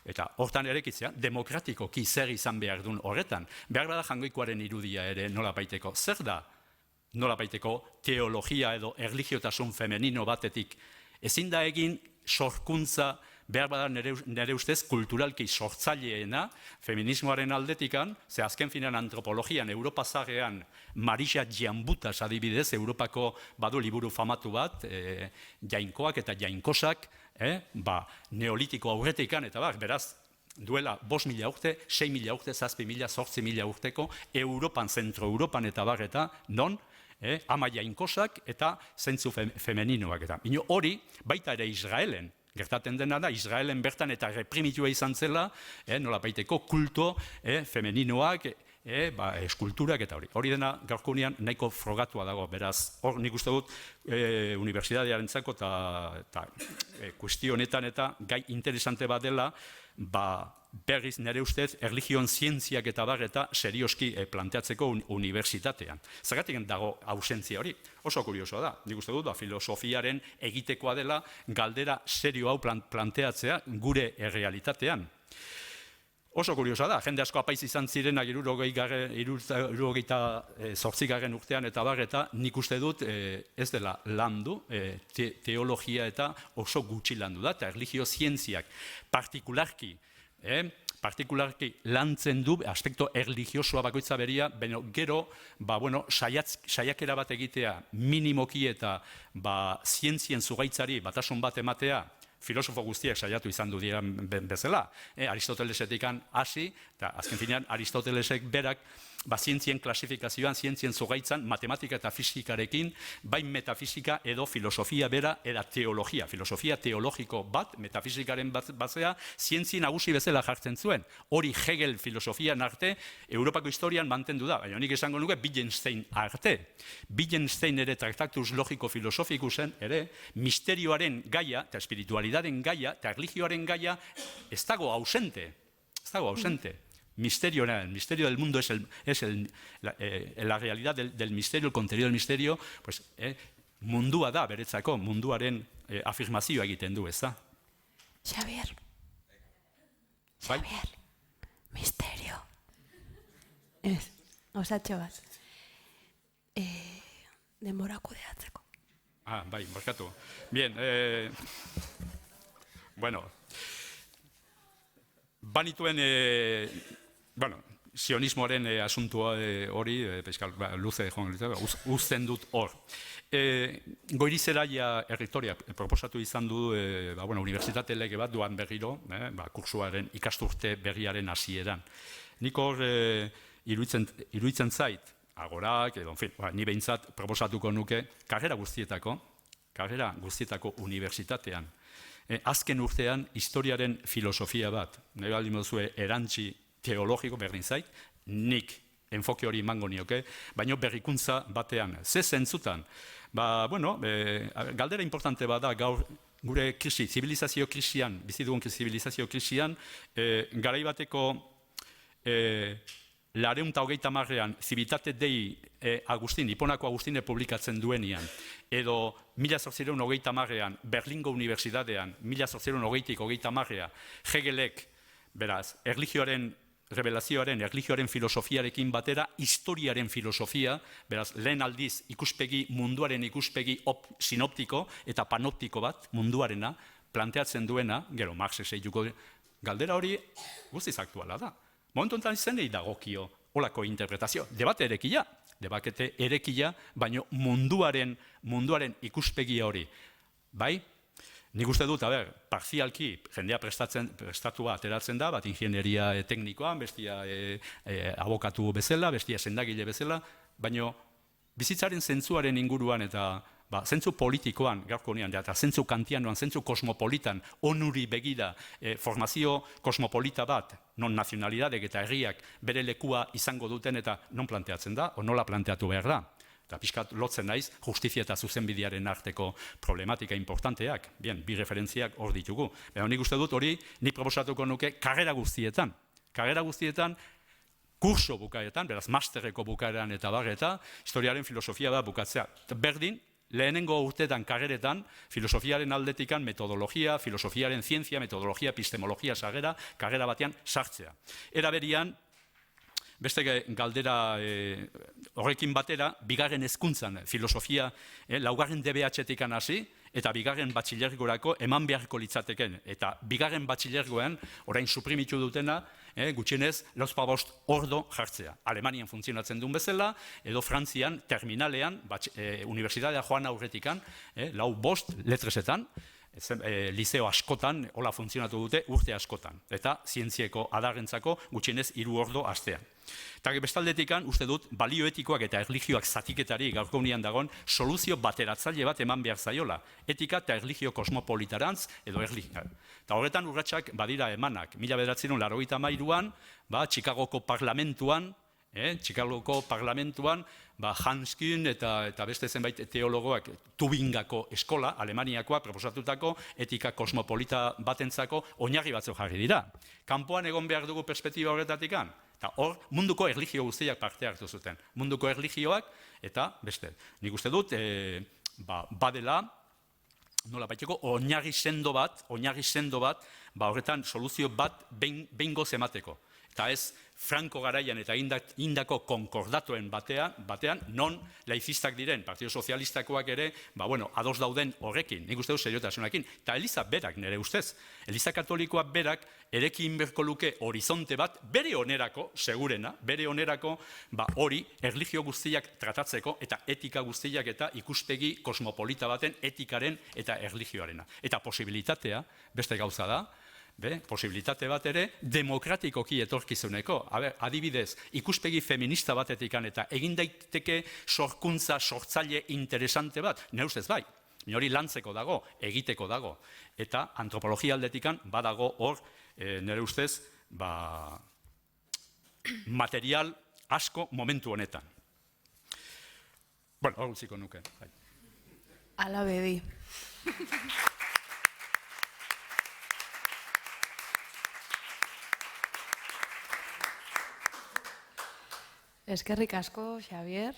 eta hortan erekitzea, demokratikoki zer izan behar duen horretan. Behar bada jangoikoaren irudia ere nolabaiteko. Zer da nolabaiteko teologia edo erlijiotasun femenino batetik? Ezin da egin sorkuntza behar bada nire ustez kulturalki sortzaileena feminismoaren aldetikan, ze azken finean antropologian, Europa zarean Marisa Giambutas adibidez, Europako badu liburu famatu bat, jainkoak eta jainkosak, neolitiko aurretikan, eta beraz, duela 5.000 urte, 6.000 urte, 7.000, 8.000 urteko, Europan, zentro Europan eta non, ama jainkosak eta zentzu femeninoak eta. Hori, baita ere Israelen, gertaten dena da, Israelen bertan eta reprimitua izan zela, nolabaiteko kulto femeninoak, eskulturak eta hori. Hori dena gaurkonean nahiko frogatua dago, beraz, hor nik uste dut unibertsitatearentzako eta kuestio honetan eta gai interesante bat dela, berriz nire ustez erligion zientziak eta serioski planteatzeko unibertsitatean. Zergatik dago ausentzia hori? Oso kuriosoa da. Nik uste dut, filosofiaren egitekoa dela galdera serio hau planteatzea gure errealitatean. Oso kuriosa da, jende asko apaiz izan zirenak 68. urtean eta nik uste dut ez dela landu, teologia eta oso gutxi landu da, eta erlijio zientziak partikularki lantzen du aspekto erlijiosoa bakoitza beria, baina gero, saiakera bat egitea minimoki eta zientzien zugaitzari batasun bat ematea, filosofo guztiak saiatu izan du dira bezala. Aristotelesetikan hasi, eta azken finean Aristotelesek berak zientzien klasifikazioan, zientzien zugaitzan, matematika eta fisikarekin, bai metafisika edo filosofia bera, eta teologia. Filosofia teologiko bat, metafisikaren batzea, zientzien nagusi bezala jartzen zuen. Hori Hegel filosofian arte, Europako historian mantendu da. Baina nik esango nuke Wittgenstein arte. Wittgenstein ere traktatus logiko filosofikusen ere, misterioaren gaia, eta espiritualidaren gaia, eta erlijioaren gaia, ez dago ausente. Ez dago ausente. El misterio del mundo es la realidad del misterio, el contenido del misterio, pues mundua da, beretzako, munduaren afirmazioa egiten du, ez da? Xavier, misterio. Ez, osatxo bat. Denbora kudeatzeko. Bai, barkatu. Bien, banituen, sionismoaren asuntua hori, luze joan uzten dut hor. Goirizelaia erritoria proposatu izan du unibertsitate lege bat duan berriro, kursuaren ikasturte berriaren hasieran. Nik hor iruditzen zait, agorak, edo, ni behintzat proposatuko nuke, karrera guztietako unibertsitatean. Azken urtean historiaren filosofia bat, nahi baldin moduzue erantzi teologiko berdin zait, nik enfoke hori emango nioke, baina berrikuntza batean. Ze zentzutan? Galdera importante bada gaur gure krisi, zibilizazio krisian, bizi dugun zibilizazio krisian, garai bateko 1930ean Zibitate Dei Hiponako Agustine publikatzen duenean, edo 1830ean Berlingo Unibertsitatean, 1820-30 Hegelek, beraz, erlijioaren revelazioaren, erlijioaren filosofiarekin batera, historiaren filosofia, beraz, lehen aldiz munduaren ikuspegi sinoptiko eta panoptiko bat, munduarena, planteatzen duena, gero Marxek zeituko, galdera hori guztiz aktuala da. Momentu enten zenei dagokio olako interpretazio. Debate erekia, baina munduaren ikuspegia hori. Bai? Nik uste dut, parzialki, jendea prestatua ateratzen da, bat ingenieria teknikoan, bestia abokatu bezala, bestia sendagile bezala, baina bizitzaren zentzuaren inguruan eta zentzu politikoan, gaurko honean, eta zentzu kantianoan, zentzu kosmopolitan, onuri begira, formazio kosmopolita bat, non nazionalidadek eta herriak bere lekua izango duten eta non planteatzen da, o nola planteatu behar da. Eta pixkat lotzen naiz, justizia eta zuzenbidearen arteko problematika importanteak, bi referentziak hor ditugu. Baina nik uste dut hori, nik proposatuko nuke karrera guztietan, kurso bukaetan, beraz masterreko bukaeran eta barreta, historiaren filosofia da bukatzea. Berdin, lehenengo urteetan karreretan, filosofiaren aldetikan metodologia, filosofiaren zientzia, metodologia, epistemologia sagera, karrera batean sartzea. Era berian, beste galdera horrekin batera, bigarren hezkuntzan filosofia, laugarren DBH-tikan hasi, eta bigarren batxilergorako eman beharko litzateken. Eta bigarren batxilergoan, orain suprimitu dutena, gutxienez, 5 ordo jartzea. Alemanian funtzionatzen duen bezala, edo Frantzian, terminalean, unibertsitatea joan aurretikan, 5 letresetan, liceo askotan, hola funtzionatu dute, urte askotan. Eta zientzieko adarrentzako gutxienez 3 ordo astean. Eta bestaldetikan, uste dut, balioetikoak eta erlijioak zatiketari gaurko unian dagoen soluzio bateratzaile bat eman behar zaiola. Etika eta erlijio kosmopolitarantz edo erlijio. Eta horretan urratsak badira emanak. 1983an, Chicagoko parlamentuan, Hans Kuhn eta beste zenbait teologoak Tübingako eskola, Alemaniakoa proposatutako etika kosmopolita batentzako oinarri batzuk jarri dira. Kanpoan egon behar dugu perspektiba horretatikan. Eta hor, munduko erlijio guztiak parte hartu zuten. Munduko erlijioak eta beste. Nik uste dut, badela, nola baiteko, oinarri sendo bat, horretan soluzio bat behingoz emateko. Eta ez, Franco garaian eta indako konkordatuen batean, non laizistak diren, Partido Sozialistakoak ere, ados dauden horrekin, nik uste dut seriotasunakin. Eta Eliza berak, nire ustez, Eliza Katolikoak berak, erekin berko luke horizonte bat, bere onerako, segurena, bere onerako, hori, erlijio guztiak tratatzeko, eta etika guztiak eta ikuspegi kosmopolita baten etikaren eta erlijioarena. Eta posibilitatea, beste gauza da, posibilitate bat ere, demokratikoki etorkizuneko. Adibidez, ikuspegi feminista batetikan eta egin daiteke sorkuntza, sortzaile interesante bat, nire ustez bai, hori lantzeko dago, egiteko dago. Eta antropologia aldetikan badago hor, nire ustez, material asko momentu honetan. Hor utziko nuke. Ala bedi. Eskerrik asko, Xabier,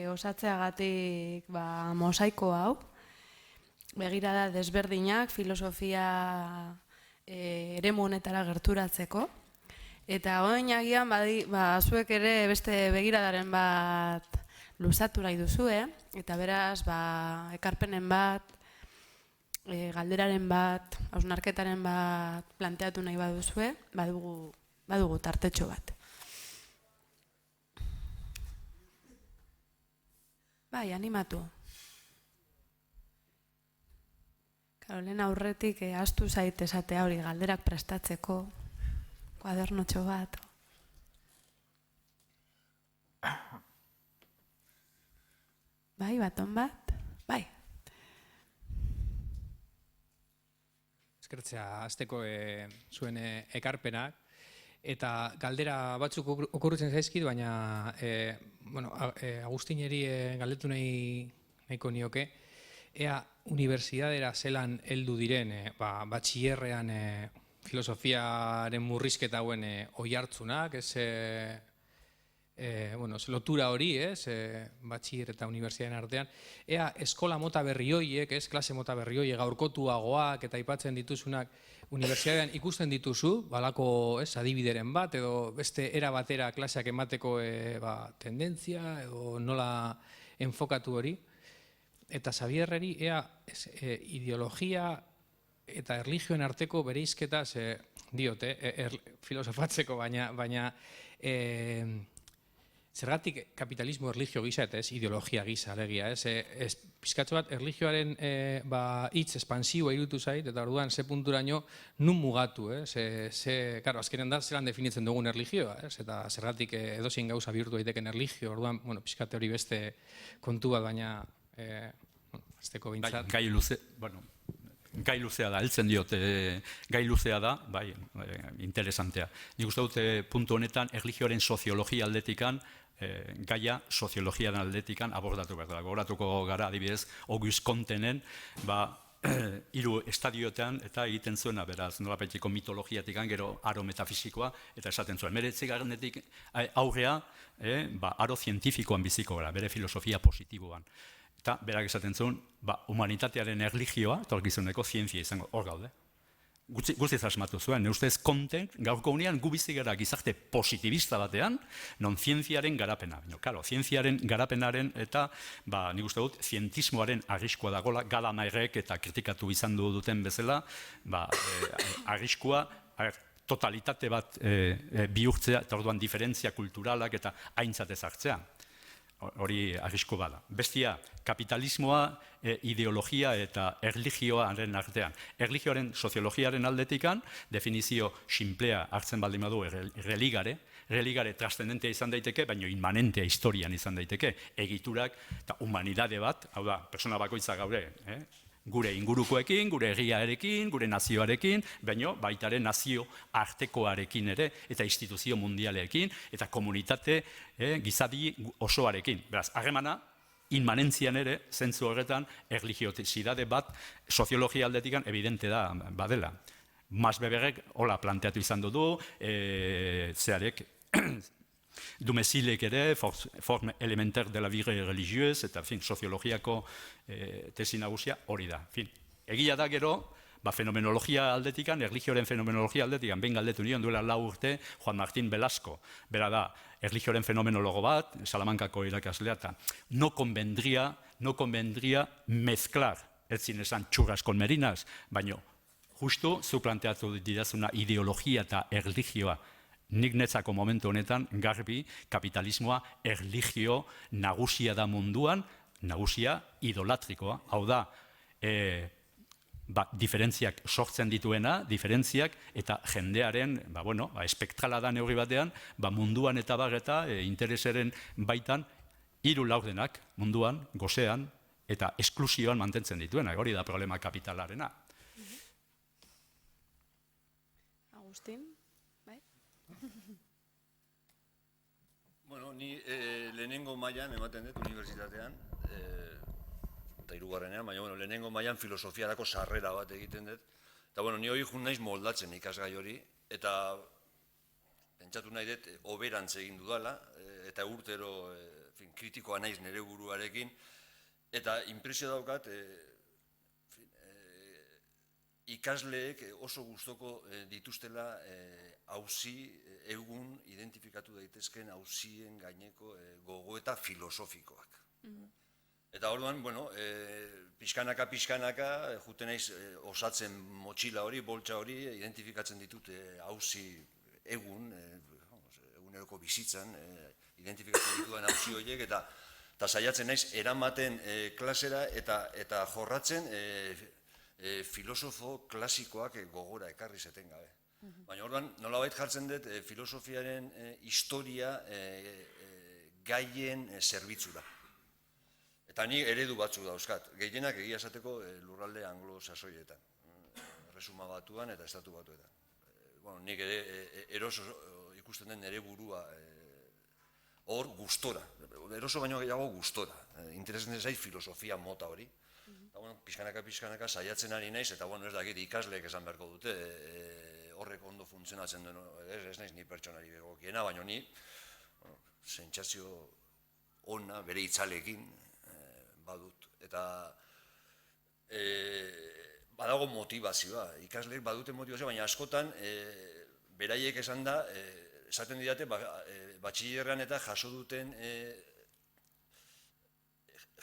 osatzeagatik mosaiko hau, begirada desberdinak, filosofia eremu honetara gerturatzeko, eta orain agian zuek ere beste begiradaren bat luzatu nahi duzue, eta beraz ekarpenen bat, galderaren bat, hausnarketaren bat planteatu nahi baduzue, badugu tartetxo bat. Bai, animatu. Karo, lehen aurretik astu zait esatea hori galderak prestatzeko, kuadernotxo bat. Bai, baton bat? Bai. Eskertzea hasteko zuen ekarpenak, eta galdera batzuk okurritzen zaizkit, baina Agustineri galdetu nahiko nioke, ea unibertsitatera zelan heldu diren batxillerrean filosofiaren murrizketa hauen oihartzunak, lotura hori, batxiller eta unibertsitateen artean, ea eskola mota berri hoiek, klase mota berri hoiek, gaurkotuagoak eta aipatzen dituzunak, unibertsitatean ikusten dituzu, balako adibideren bat, edo beste era batera klaseak emateko tendentzia, edo nola enfokatu hori. Eta Xabierreri, ea ideologia eta erlijioen arteko bereizketa, diot, filosofatzeko, baina zergatik kapitalismo erlijio gisa eta ez ideologia gisa, alegia, pizkatxo bat, erlijioaren hitz espansiboa irutu zait, eta orduan ze punturaino nun mugatu, karo, azkenean da zelan definitzen dugun erlijioa, eta zergatik edozein gauza bihurtu daiteken erlijio, orduan, pizkate hori beste kontu bat, baina azteko bintzat. Gai luzea da, heltzen diot, gai luzea da, bai, interesantea. Nik uste dut puntu honetan, erlijioaren soziologia aldetikan, gaia soziologiaren aldetikan abordatu behar da. Gogoratuko gara, adibidez, Auguste Comtenen, hiru estadioetan eta egiten zuena, beraz, nolabaiteko mitologiatikan, gero aro metafisikoa, eta esaten zuen. 19. aurrea, aro zientifikoan biziko gara, bere filosofia positiboan. Eta berak esaten zuen, humanitatearen erlijioa, etorkizuneko zientzia izango, hor gaude. Guztiz asmatu zuen, ustez Comten, gaurko unean gu bizi gara gizarte positibista batean, non zientziaren garapena. Karo, zientziaren garapenaren eta, nik uste dut, zientismoaren arriskua dagoela, Gadamerrek eta kritikatu izan duten bezala, arriskua, totalitate bat bihurtzea, eta orduan diferentzia kulturalak eta aintzatez hartzea. Hori arrisku bada. Bestia, kapitalismoa, ideologia eta erlijioaren artean. Erlijioaren soziologiaren aldetikan, definizio simplea hartzen baldin badu religare transcendentea izan daiteke, baina inmanentea historian izan daiteke, egiturak eta humanidade bat, hau da, persona bakoitza gaure, gure ingurukoekin, gure herriarekin, gure nazioarekin, baina baitaren nazio artekoarekin ere, eta instituzio mundialekin, eta komunitate gizadi osoarekin. Beraz, harremana, inmanentzian ere, zentzu horretan, erligiozidade bat, soziologia aldetikan, evidente da, badela. Max Weberrek, hola planteatu izan du, zearek, Dumesilek ere, forme elementaire de la vie religieuse, eta soziologiako tesi nagusia hori da. Egia da gero, fenomenologia aldetikan, erlijioaren fenomenologia aldetikan, behin galdetu nion duela 4 urte, Juan Martín Velasco, bera da, erlijioaren fenomenologo bat, Salamankako irakaslea, eta no convendría mezclar, ez zinesan churras con merinas, baina justu zu planteatu didazuna ideologia eta erlijioa, nik netzako momentu honetan, garbi, kapitalismoa erlijio nagusia da munduan, nagusia idolatrikoa. Hau da, diferentziak sortzen dituena, diferentziak eta jendearen, espektrala da neurri batean, munduan eta bageta, interesaren baitan, 3 laurdenak munduan, gozean, eta esklusioan mantentzen dituena. Hori da problema kapitalarena. Agustin? Bueno, ni lehenengo mailan ematen dut unibertsitatean, eta 3. baina lehenengo mailan filosofiarako sarrera bat egiten dut. Eta ni hori jun naiz moldatzen ikasgai hori, eta pentsatu nahi dut oberantz egin dudala, eta urtero kritikoa naiz nire buruarekin, eta inpresio daukat, ikasleek oso gustoko dituztela auzi egun identifikatu daitezken auzien gaineko gogoeta filosofikoak. Eta orduan, pixkanaka, juten naiz osatzen motxila hori, boltsa hori, identifikatzen ditut auzi eguneroko bizitzan, identifikatzen ditudan auzi horiek, eta eta saiatzen naiz eramaten klasera eta jorratzen filosofo klasikoak gogora ekarri zeten gabe. Baina orduan, nolabait jartzen dut filosofiaren historia gaien zerbitzura. Eta ni eredu batzuk dauzkat, gehienak egia esateko lurralde anglo-sasoietan, Erresuma Batuan eta Estatu Batuetan. Nik ere eroso ikusten den nire burua hor gustora, eroso baino gehiago gustora, interesatzen zait filosofia mota hori. Pixkanaka saiatzen ari naiz, eta ez dakit ikasleek esan beharko dute, horrek ondo funtzionatzen duen, ez naiz ni pertsonari egokiena, baina ni sentsazio ona bere itzalekin badut. Eta badago motivazioa, ikasleek badute motivazioa, baina askotan beraiek esaten didate batxillerrean eta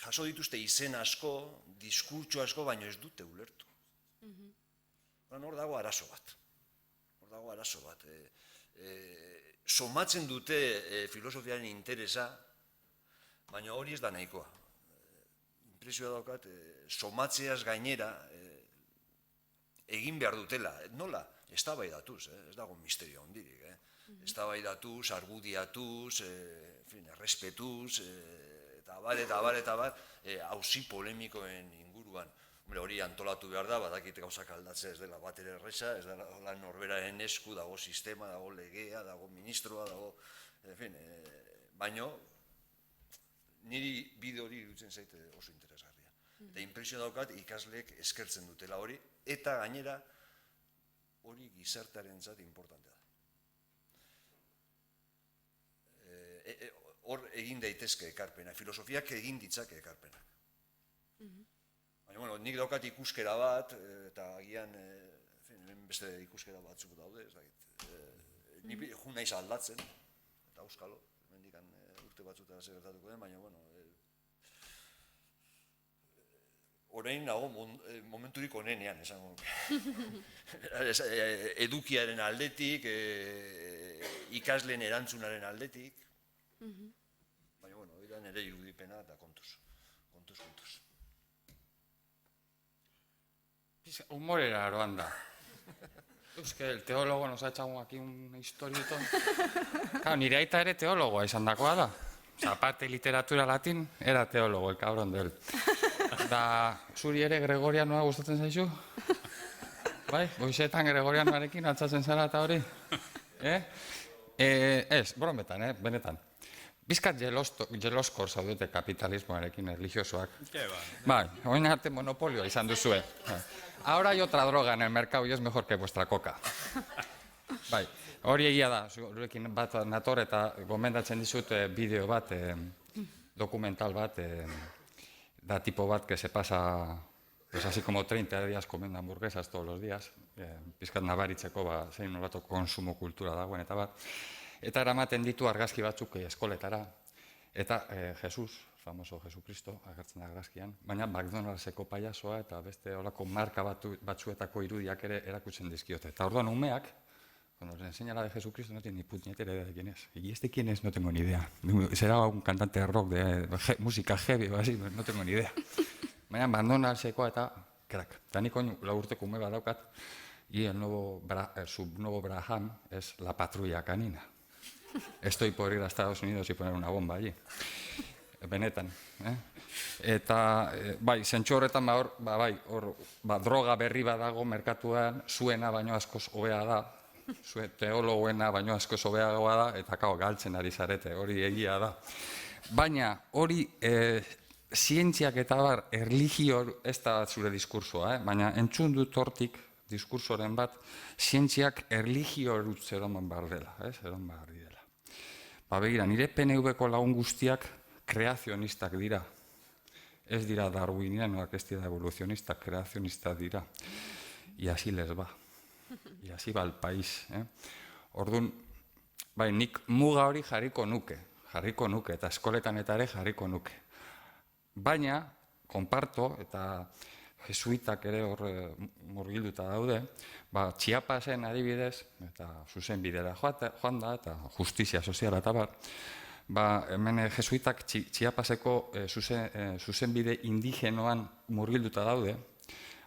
jaso dituzte izen asko, diskurtso asko, baina ez dute ulertu. Hor dago arazo bat. Somatzen dute filosofiaren interesa, baina hori ez da nahikoa. Impresioa daukat, somatzeaz gainera egin behar dutela. Nola? Eztabaidatuz, ez dago misterio hondirik. Eztabaidatuz, argudiatuz, errespetuz, eta abar, auzi polemikoen inguruan. Hori antolatu behar da, badakit gauzak aldatzea ez dela bat ere erresa, ez dela norberaren esku, dago sistema, dago legea, dago ministroa, dago... Baina, niri bide hori iruditzen zaite oso interesgarria. Eta impresio daukat ikasleek eskertzen dutela hori, eta gainera hori gizartearentzat importantea da. Hor egin daitezke ekarpena, filosofiak egin ditzake ekarpenak. Baina, nik daukat ikuskera bat, eta agian beste ikuskera batzuk daude, ez dakit. Ni jun naiz aldatzen, eta auskalo, mendikan urte batzutara zer gertatuko den, baina, orain nago momenturik onenean, esango. Edukiaren aldetik, ikasleen erantzunaren aldetik, baina, hori da nire irudipena eta kontuz. Humorera aroan da. Es que el teólogo nos ha echado aquí un historito. Claro, nire aita ere teólogoa izan dakoa da. Aparte literatura latín, era teólogo, el cabrón de él. Da, zuri ere Gregorianoa gustatzen zaizu? Bai, goizetan Gregorianoarekin altzatzen zara eta hori? Ez, brometan, benetan. Bizkat jeloskor zaudete kapitalismoarekin erlijiosoak. Bai, oin arte monopolioa izan duzue. Ahora hay otra droga en el mercado y es mejor que vuestra coca. Bai, hori egia da, zurekin bat nator eta gomendatzen dizut bideo bat, dokumental bat, da tipo bat que se pasa, pues así como 30 días comiendo hamburguesas todos los días, bizkat nabaritzeko zein nolato konsumo kultura dagoen eta bat. Eta eramaten ditu argazki batzuk eskoletara, eta Jesus, famoso Jesucristo, agertzen da argazkian, baina McDonald'seko paiazoa eta beste olako marka batzuetako irudiak ere erakutzen dizkiote. Eta orduan umeak, cuando les enseña la de Jesucristo, no tiene ni puñetera idea de quién es. ¿Y este quién es? No tengo ni idea. Será un cantante de rock, de música heavy o así, no tengo ni idea. Baina McDonald'seko eta crack. Eta nik oin laurteko ume bat daukat, y su nuevo Braham es la patrulla canina. Estoy por ir a Estados Unidos y poner una bomba allí. Benetan. Eta, bai, zentsu horretan, droga berri bat dago merkatuan, zuena baino askoz hobea da, teologoena baino askoz hobeagoa da, eta galtzen ari zarete, hori egia da. Baina, hori zientziak eta bar, erlijio ez da zure diskursoa, baina entzun dut hortik, diskursoren bat, zientziak erlijio erutz eroman behar dela, eroman behar dela. Begira, nire PNV-ko lagun guztiak kreazionistak dira. Ez dira darwinianoak, ez dira evoluzionistak, kreazionistak dira. Y así les va. Y así va el país. Orduan, bai, nik muga hori jarriko nuke, eta eskoletan eta ere jarriko nuke. Baina, konparto, eta jesuitak ere hor murgilduta daude, Chiapasen adibidez, eta zuzen bidera joan da, eta justizia soziala eta bar, hemen jesuitak Chiapaseko zuzenbide indigenoan murgilduta daude.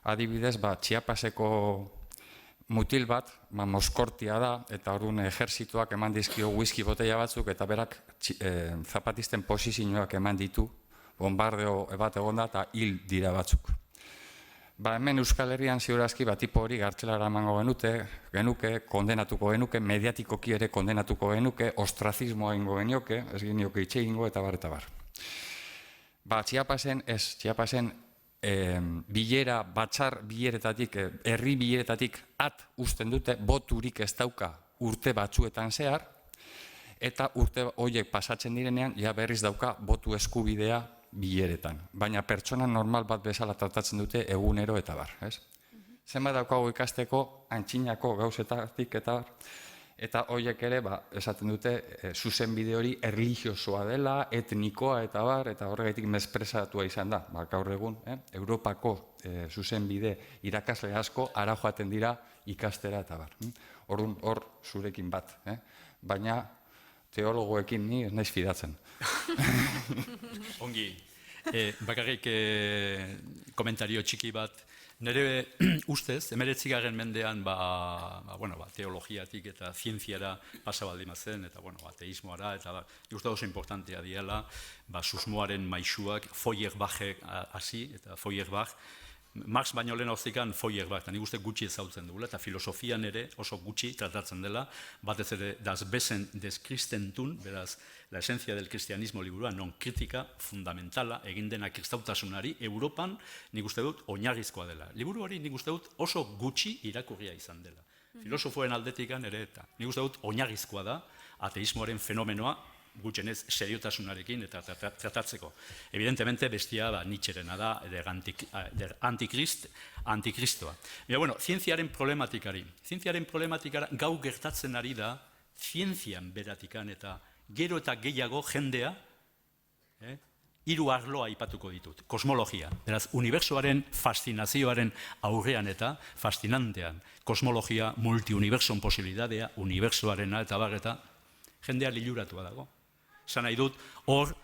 Adibidez, Chiapaseko mutil bat, Moskortia da, eta orduan ejerzituak eman dizkio whisky botella batzuk, eta berak zapatisten posizioak eman ditu, bombardeo bat egonda, eta hil dira batzuk. Hemen Euskal Herrian ziurazki tipo hori gartzelara emango genuke, kondenatuko genuke, mediatikoki ere kondenatuko genuke, ostrazismoa ingo genioke, ez genioke itxe ingo, eta bar, eta bar. Chiapasen bilera, batzar bileretatik, herri bileretatik usten dute, boturik ez dauka urte batzuetan zehar, eta urte horiek pasatzen direnean, ja berriz dauka botu eskubidea bileretan. Baina pertsona normal bat bezala tratatzen dute egunero eta bar. Zenbat daukagu ikasteko antxinako gauzetatik eta horiek ere esaten dute zuzenbide hori erlijiosoa dela, etnikoa eta bar, eta horregatik mespresatua izan da. Gaur egun, Europako zuzenbide irakasle asko ara joaten dira ikastera eta bar. Hor zurekin bat. Baina teologoekin ni ez naiz fidatzen. Ongi, bakarrik komentario txiki bat. Nire ustez, 19. mendean teologiatik eta zientziara pasa baldin zen, eta ateismoara, eta uste oso importantea diela, susmoaren maisuak, Feuerbachek hasi, eta Feuerbach, Marx baino lehen horzikan Feuerbach, eta nik uste gutxi ezautzen dugula, eta filosofian ere oso gutxi tratatzen dela, batez ere das Wesen des Christentum, beraz, la esencia del cristianismo liburua, non kritika fundamentala egin dena kristautasunari, Europan nik uste dut oinarrizkoa dela. Liburu hori nik uste dut oso gutxi irakurria izan dela. Filosofoen aldetikan ere eta nik uste dut oinarrizkoa da ateismoaren fenomenoa, gutxenez seriotasunarekin eta tratatzeko. Evidentemente, bestia Nietzscherena da, der antikristoa. Zientziaren problematikara gau gertatzen ari da, zientzian beratikan eta gero eta gehiago jendea, hiru arloa aipatuko ditut. Kosmologia, beraz, unibertsoaren fascinazioaren aurrean eta fascinantean. Kosmologia, multiunibertson posibilitatea, unibertsoarena eta barreta, jendea liluratua dago. Zan nahi dut, hor,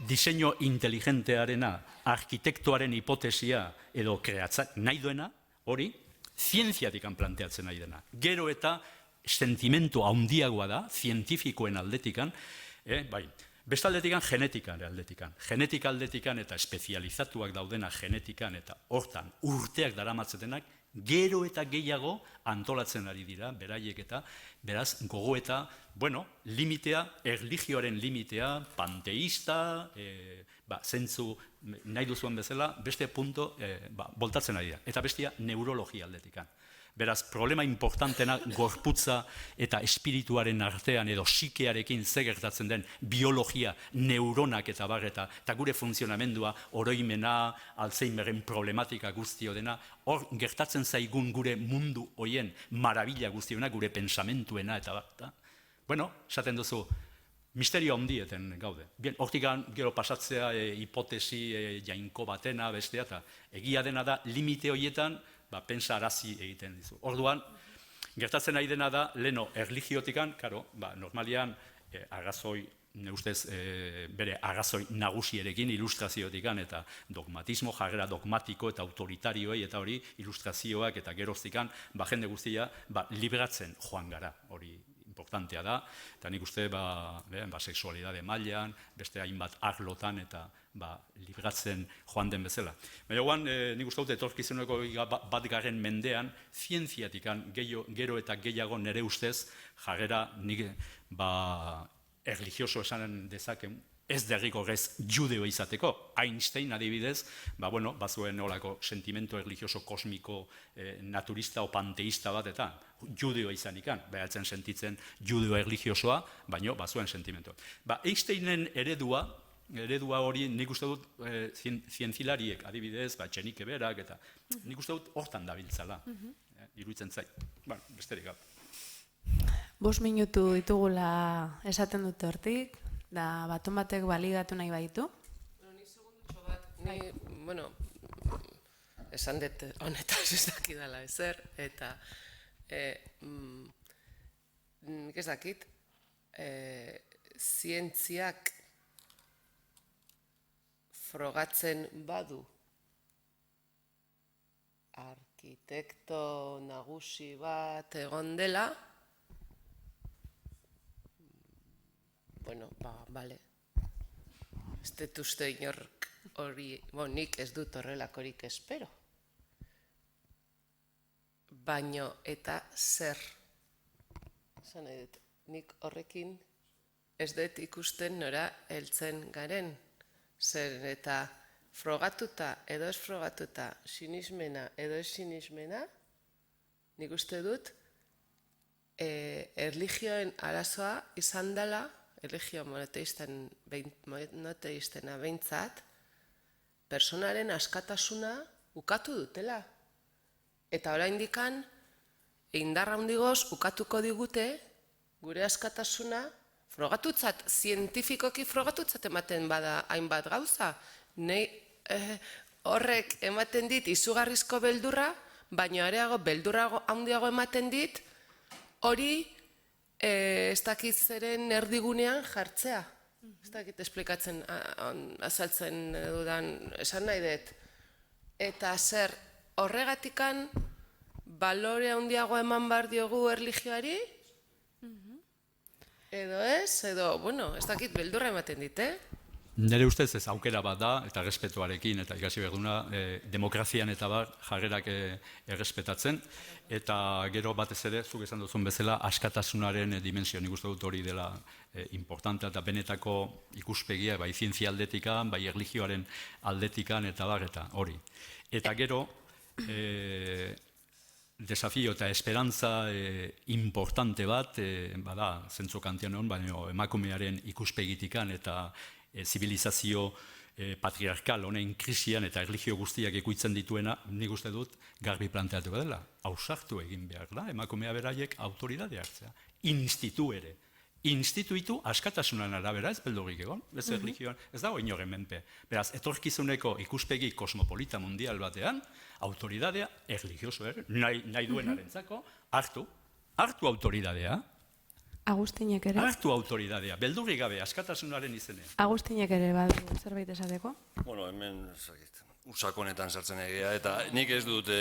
diseño inteligentearena, arkitektoaren hipotesia edo kreatzak nahi duena, hori, zientziatikan planteatzen nahi dena. Gero eta sentimentu handiagoa da, zientifikoen aldetikan, bestaldetikan genetika aldetikan. Genetika aldetikan eta espezializatuak daudena genetikan eta hortan urteak daramatzetenak, gero eta gehiago antolatzen ari dira, beraiek eta, beraz, gogo eta, limitea, erlijioaren limitea, panteista, zentzu nahi duzuan bezala, beste punto boltatzen ari dira. Eta bestia neurologia aldetikan. Beraz, problema importantena gorputza eta espirituaren artean edo psikearekin ze gertatzen den biologia, neuronak eta barreta, eta gure funtzionamendua, oroimena, Alzheimeren problematika guztio dena, hor gertatzen zaigun gure mundu hoien marabila guztiona, gure pensamentuena eta barreta. Esaten duzu, misterio handieten gaude. Hortik gero pasatzea hipotesi jainko batena, bestea, eta egia dena da, limite horietan, pentsa arazi egiten dizu. Orduan, gertatzen nahi dena da, leno erlijiotikan, normalian, arrazoi, ne ustez, bere arrazoi nagusierekin, ilustraziotikan, eta dogmatismo, jarrera dogmatiko eta autoritarioei, eta hori, ilustrazioak eta geroztikan, jende guztia, liberatzen joan gara, hori importantea da, eta nik uste, sexualidade mailan, beste hainbat arlotan, eta libratzen joan den bezala. Baina nik uste dut etorkizuneko bat garen mendean, zientziatikan gero eta gehiago nire ustez, jarrera nik erlijioso esanen dezaken, ez derrigorrez judeo izateko. Einstein adibidez, bazuen olako sentimentu erlijioso kosmiko naturista o panteista bat eta judeo izanikan, behatzen sentitzen judeo erlijiosoa, baina bazuen sentimentu. Einsteinen eredua hori nik uste dut zientzilariek adibidez, Txenike berak, eta nik uste dut hortan dabiltzala, iruditzen zait. Besterik gabe. 5 minutu ditugula esaten dute hortik, da baton batek baligatu nahi baitu. Ni segundutxo bat, esan dut honetaz ez dakidala ezer, eta nik ez dakit, zientziak frogatzen badu arkitekto nagusi bat egon dela, bueno, bale. Ez dut uste inork hori, nik ez dut horrelakorik espero. Baino eta zer. Esan nahi dut, nik horrekin ez dut ikusten nora heltzen garen. Zer eta frogatuta edo ez frogatuta, sinismena edo ez sinismena, nik uste dut erlijioen arazoa izan dela, erlijio monoteistena behintzat, personaren askatasuna ukatu dutela. Eta oraindikan indarra handigoz ukatuko digute gure askatasuna frogatutzat, zientifikoki frogatutzat ematen bada hainbat gauza. Nei horrek ematen dit izugarrizko beldurra, baina areago beldurrago handiago ematen dit hori ez dakit zeren erdigunean jartzea. Ez dakit esplikatzen, azaltzen dudan, esan nahi dut. Eta zer, horregatikan balore handiago eman behar diogu erlijioari? Edo ez, edo, bueno, ez dakit beldurra ematen dit, Nire ustez ez aukera bat da, eta errespetuarekin, eta ikasi behar duna, demokrazian eta bar jarrerak errespetatzen, eta gero batez ere, zuk esan duzun bezala, askatasunaren dimensio, nik uste dut hori dela importantea, eta benetako ikuspegia, bai zientzia aldetikan, bai erlijioaren aldetikan, eta bar, eta hori. Eta gero, desafio eta esperantza importante bat, bada, zentzu kantian hon, baina emakumearen ikuspegitikan eta zibilizazio patriarkal honen krisian eta erlijio guztiak ikuitzen dituena, nik uste dut garbi planteatu dela. Ausartu egin behar da, emakumea beraiek autoridade hartzea. Institu ere. Instituitu askatasunan arabera, ez beldurik egon, ez erlijioan, ez dago inoren menpe. Beraz, etorkizuneko ikuspegi kosmopolita mundial batean, autoridadea erlijioso nahi duenarentzako hartu autoridadea. Agustinek ere? Hartu autoridadea, beldurrik gabe, askatasunaren izenean. Agustinek ere badu zerbait esateko? Bueno, hemen, ursakonetan sartzen egia, eta nik ez dut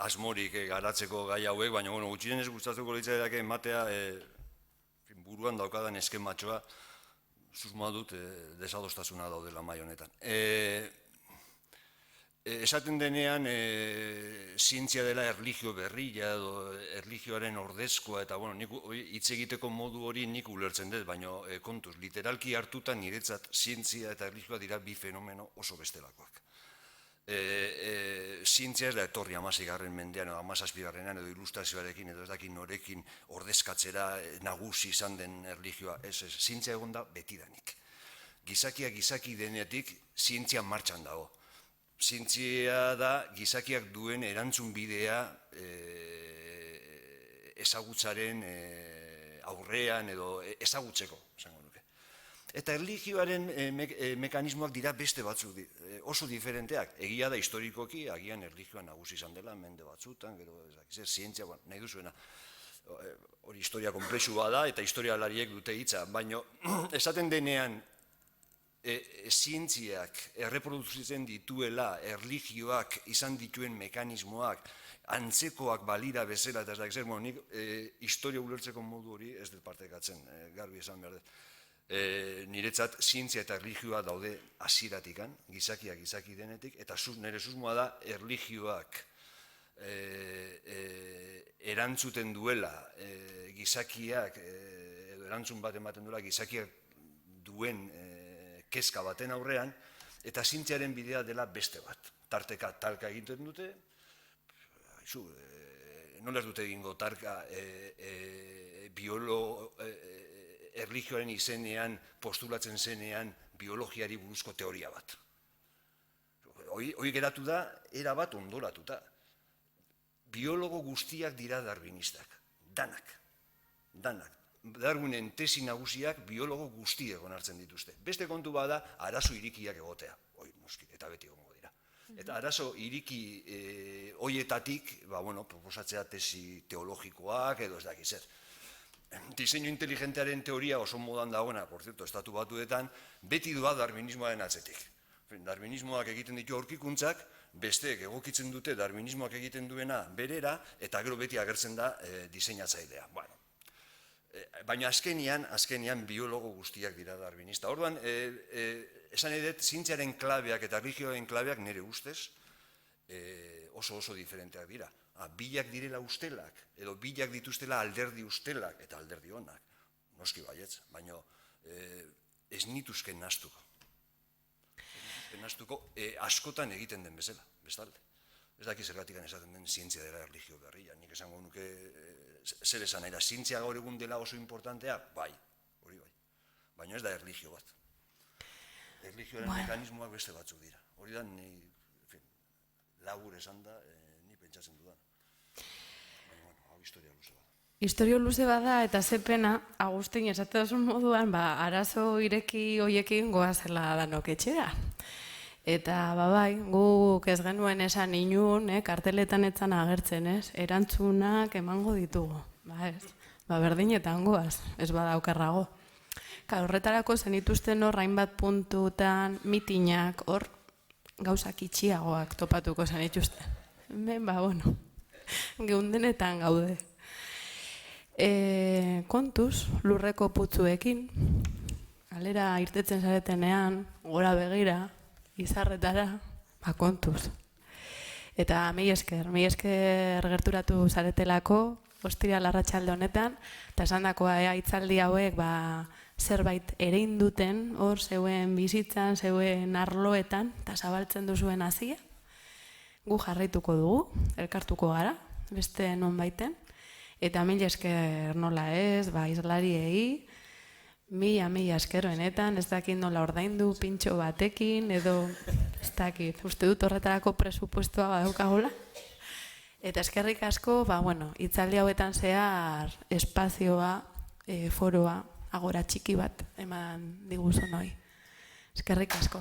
asmorik garatzeko gai hauek, baina gutxienez gustatuko litzaiake ematea buruan daukadan eskematxoa, susmoa dut desadostasuna daudela mai honetan. Esaten denean, zientzia dela erlijio berria edo erlijioaren ordezkoa, eta hitz egiteko modu hori nik ulertzen dut, baina kontuz, literalki hartuta niretzat zientzia eta erlijioa dira bi fenomeno oso bestelakoak. Zientzia ez da etorri 16. mendean edo 17. edo ilustrazioarekin edo ez dakin norekin ordezkatzera nagusi izan den erlijioa, ez, zientzia egon da betidanik. Gizakia gizaki denetik zientzia martxan dago. Zientzia da gizakiak duen erantzun bidea ezagutzaren aurrean edo ezagutzeko, esango nuke. Eta erlijioaren mekanismoak dira beste batzuk oso diferenteak. Egia da historikoki, agian erlijioa nagusi izan dela, mende batzutan, gero zientzia, nahi duzuena. Hori historia konplexua da eta historialariek dute hitza, baina esaten denean zientziak erreproduzitzen dituela, erlijioak izan dituen mekanismoak, antzekoak balira bezala, eta ez da, nik historia ulertzeko modu hori ez dut partekatzen, garbi esan behar dut. Niretzat zientzia eta erlijioa daude hasieratikan, gizakiak gizaki denetik, eta nire susmoa da erlijioak erantzuten duela gizakiak, edo erantzun bat ematen duela gizakiak duen kezka baten aurrean, eta zientziaren bidea dela beste bat. Tarteka talka egiten dute, nola ez dute egingo talka erlijioaren izenean, postulatzen zenean, biologiari buruzko teoria bat. Hoi geratu da, era bat ondoratuta. Biologo guztiak dira darwinistak, danak. Darwinen tesi nagusiak biologo guztiek onartzen dituzte. Beste kontu bada, arazo irikiak egotea, eta beti egongo dira. Eta arazo iriki hoietatik, proposatzea tesi teologikoak edo ez dakiz zer. diseinu inteligentearen teoria oso modan dagoena, por cierto, Estatu Batuetan, beti doa darwinismoaren atzetik. Darwinismoak egiten ditu aurkikuntzak, besteek egokitzen dute darwinismoak egiten duena berera, eta gero beti agertzen da diseinatzailea. Bueno, baina azkenian biologo guztiak dira darwinista. Orduan, esan edet, zientziaren klabeak eta erlijioaren klabeak nire ustez oso diferenteak dira. Bilak direla ustelak, edo bilak dituztela alderdi ustelak eta alderdi honak. Noski baietz, baina ez nituzken nastuko. Askotan egiten den bezala, bestalde. Ez daki zergatik esaten den zientzia dela erlijio berria. Nik esango nuke zer esan nahi da, zientzia gaur egun dela oso importantea, bai, hori bai. Baina ez da erlijio bat. Erlijioaren mekanismoak beste batzuk dira. Hori da, labur esan da, ni pentsatzen dudan. Baina, hau historia luze bada. Historio luze bada eta ze pena, Agustin esatezun moduan, arazo ireki hoiekin goazela danok etxera. Eta bai, guk ez genuen esan inun, karteletan etzan agertzen, erantzunak emango ditugu. Berdinetan goaz, ez badaukarrago. Horretarako zenituzten hor hainbat puntutan, mitinak, hor gauzak itxiagoak topatuko zenituzten. Hemen, geundenetan gaude. Kontuz, lurreko putzuekin, galera irtetzen zaretenean, gora begira, izarretara, kontuz. Eta mi esker gerturatu zaretelako, ostiral arratsalde honetan, eta esandakoa hitzaldi hauek zerbait erein duten, hor zeuen bizitzan, zeuen arloetan, eta zabaltzen duzuen hazia, gu jarraituko dugu, elkartuko gara, beste non baiten, eta mila esker nola ez, izlariei, mila esker benetan, ez dakit nola ordaindu pintxo batekin, edo ez dakit, uste dut horretarako presupuestoa badaukagola. Eta eskerrik asko, hitzaldi hauetan zehar espazioa, foroa, agora txiki bat eman diguzun hoi. Eskerrik asko.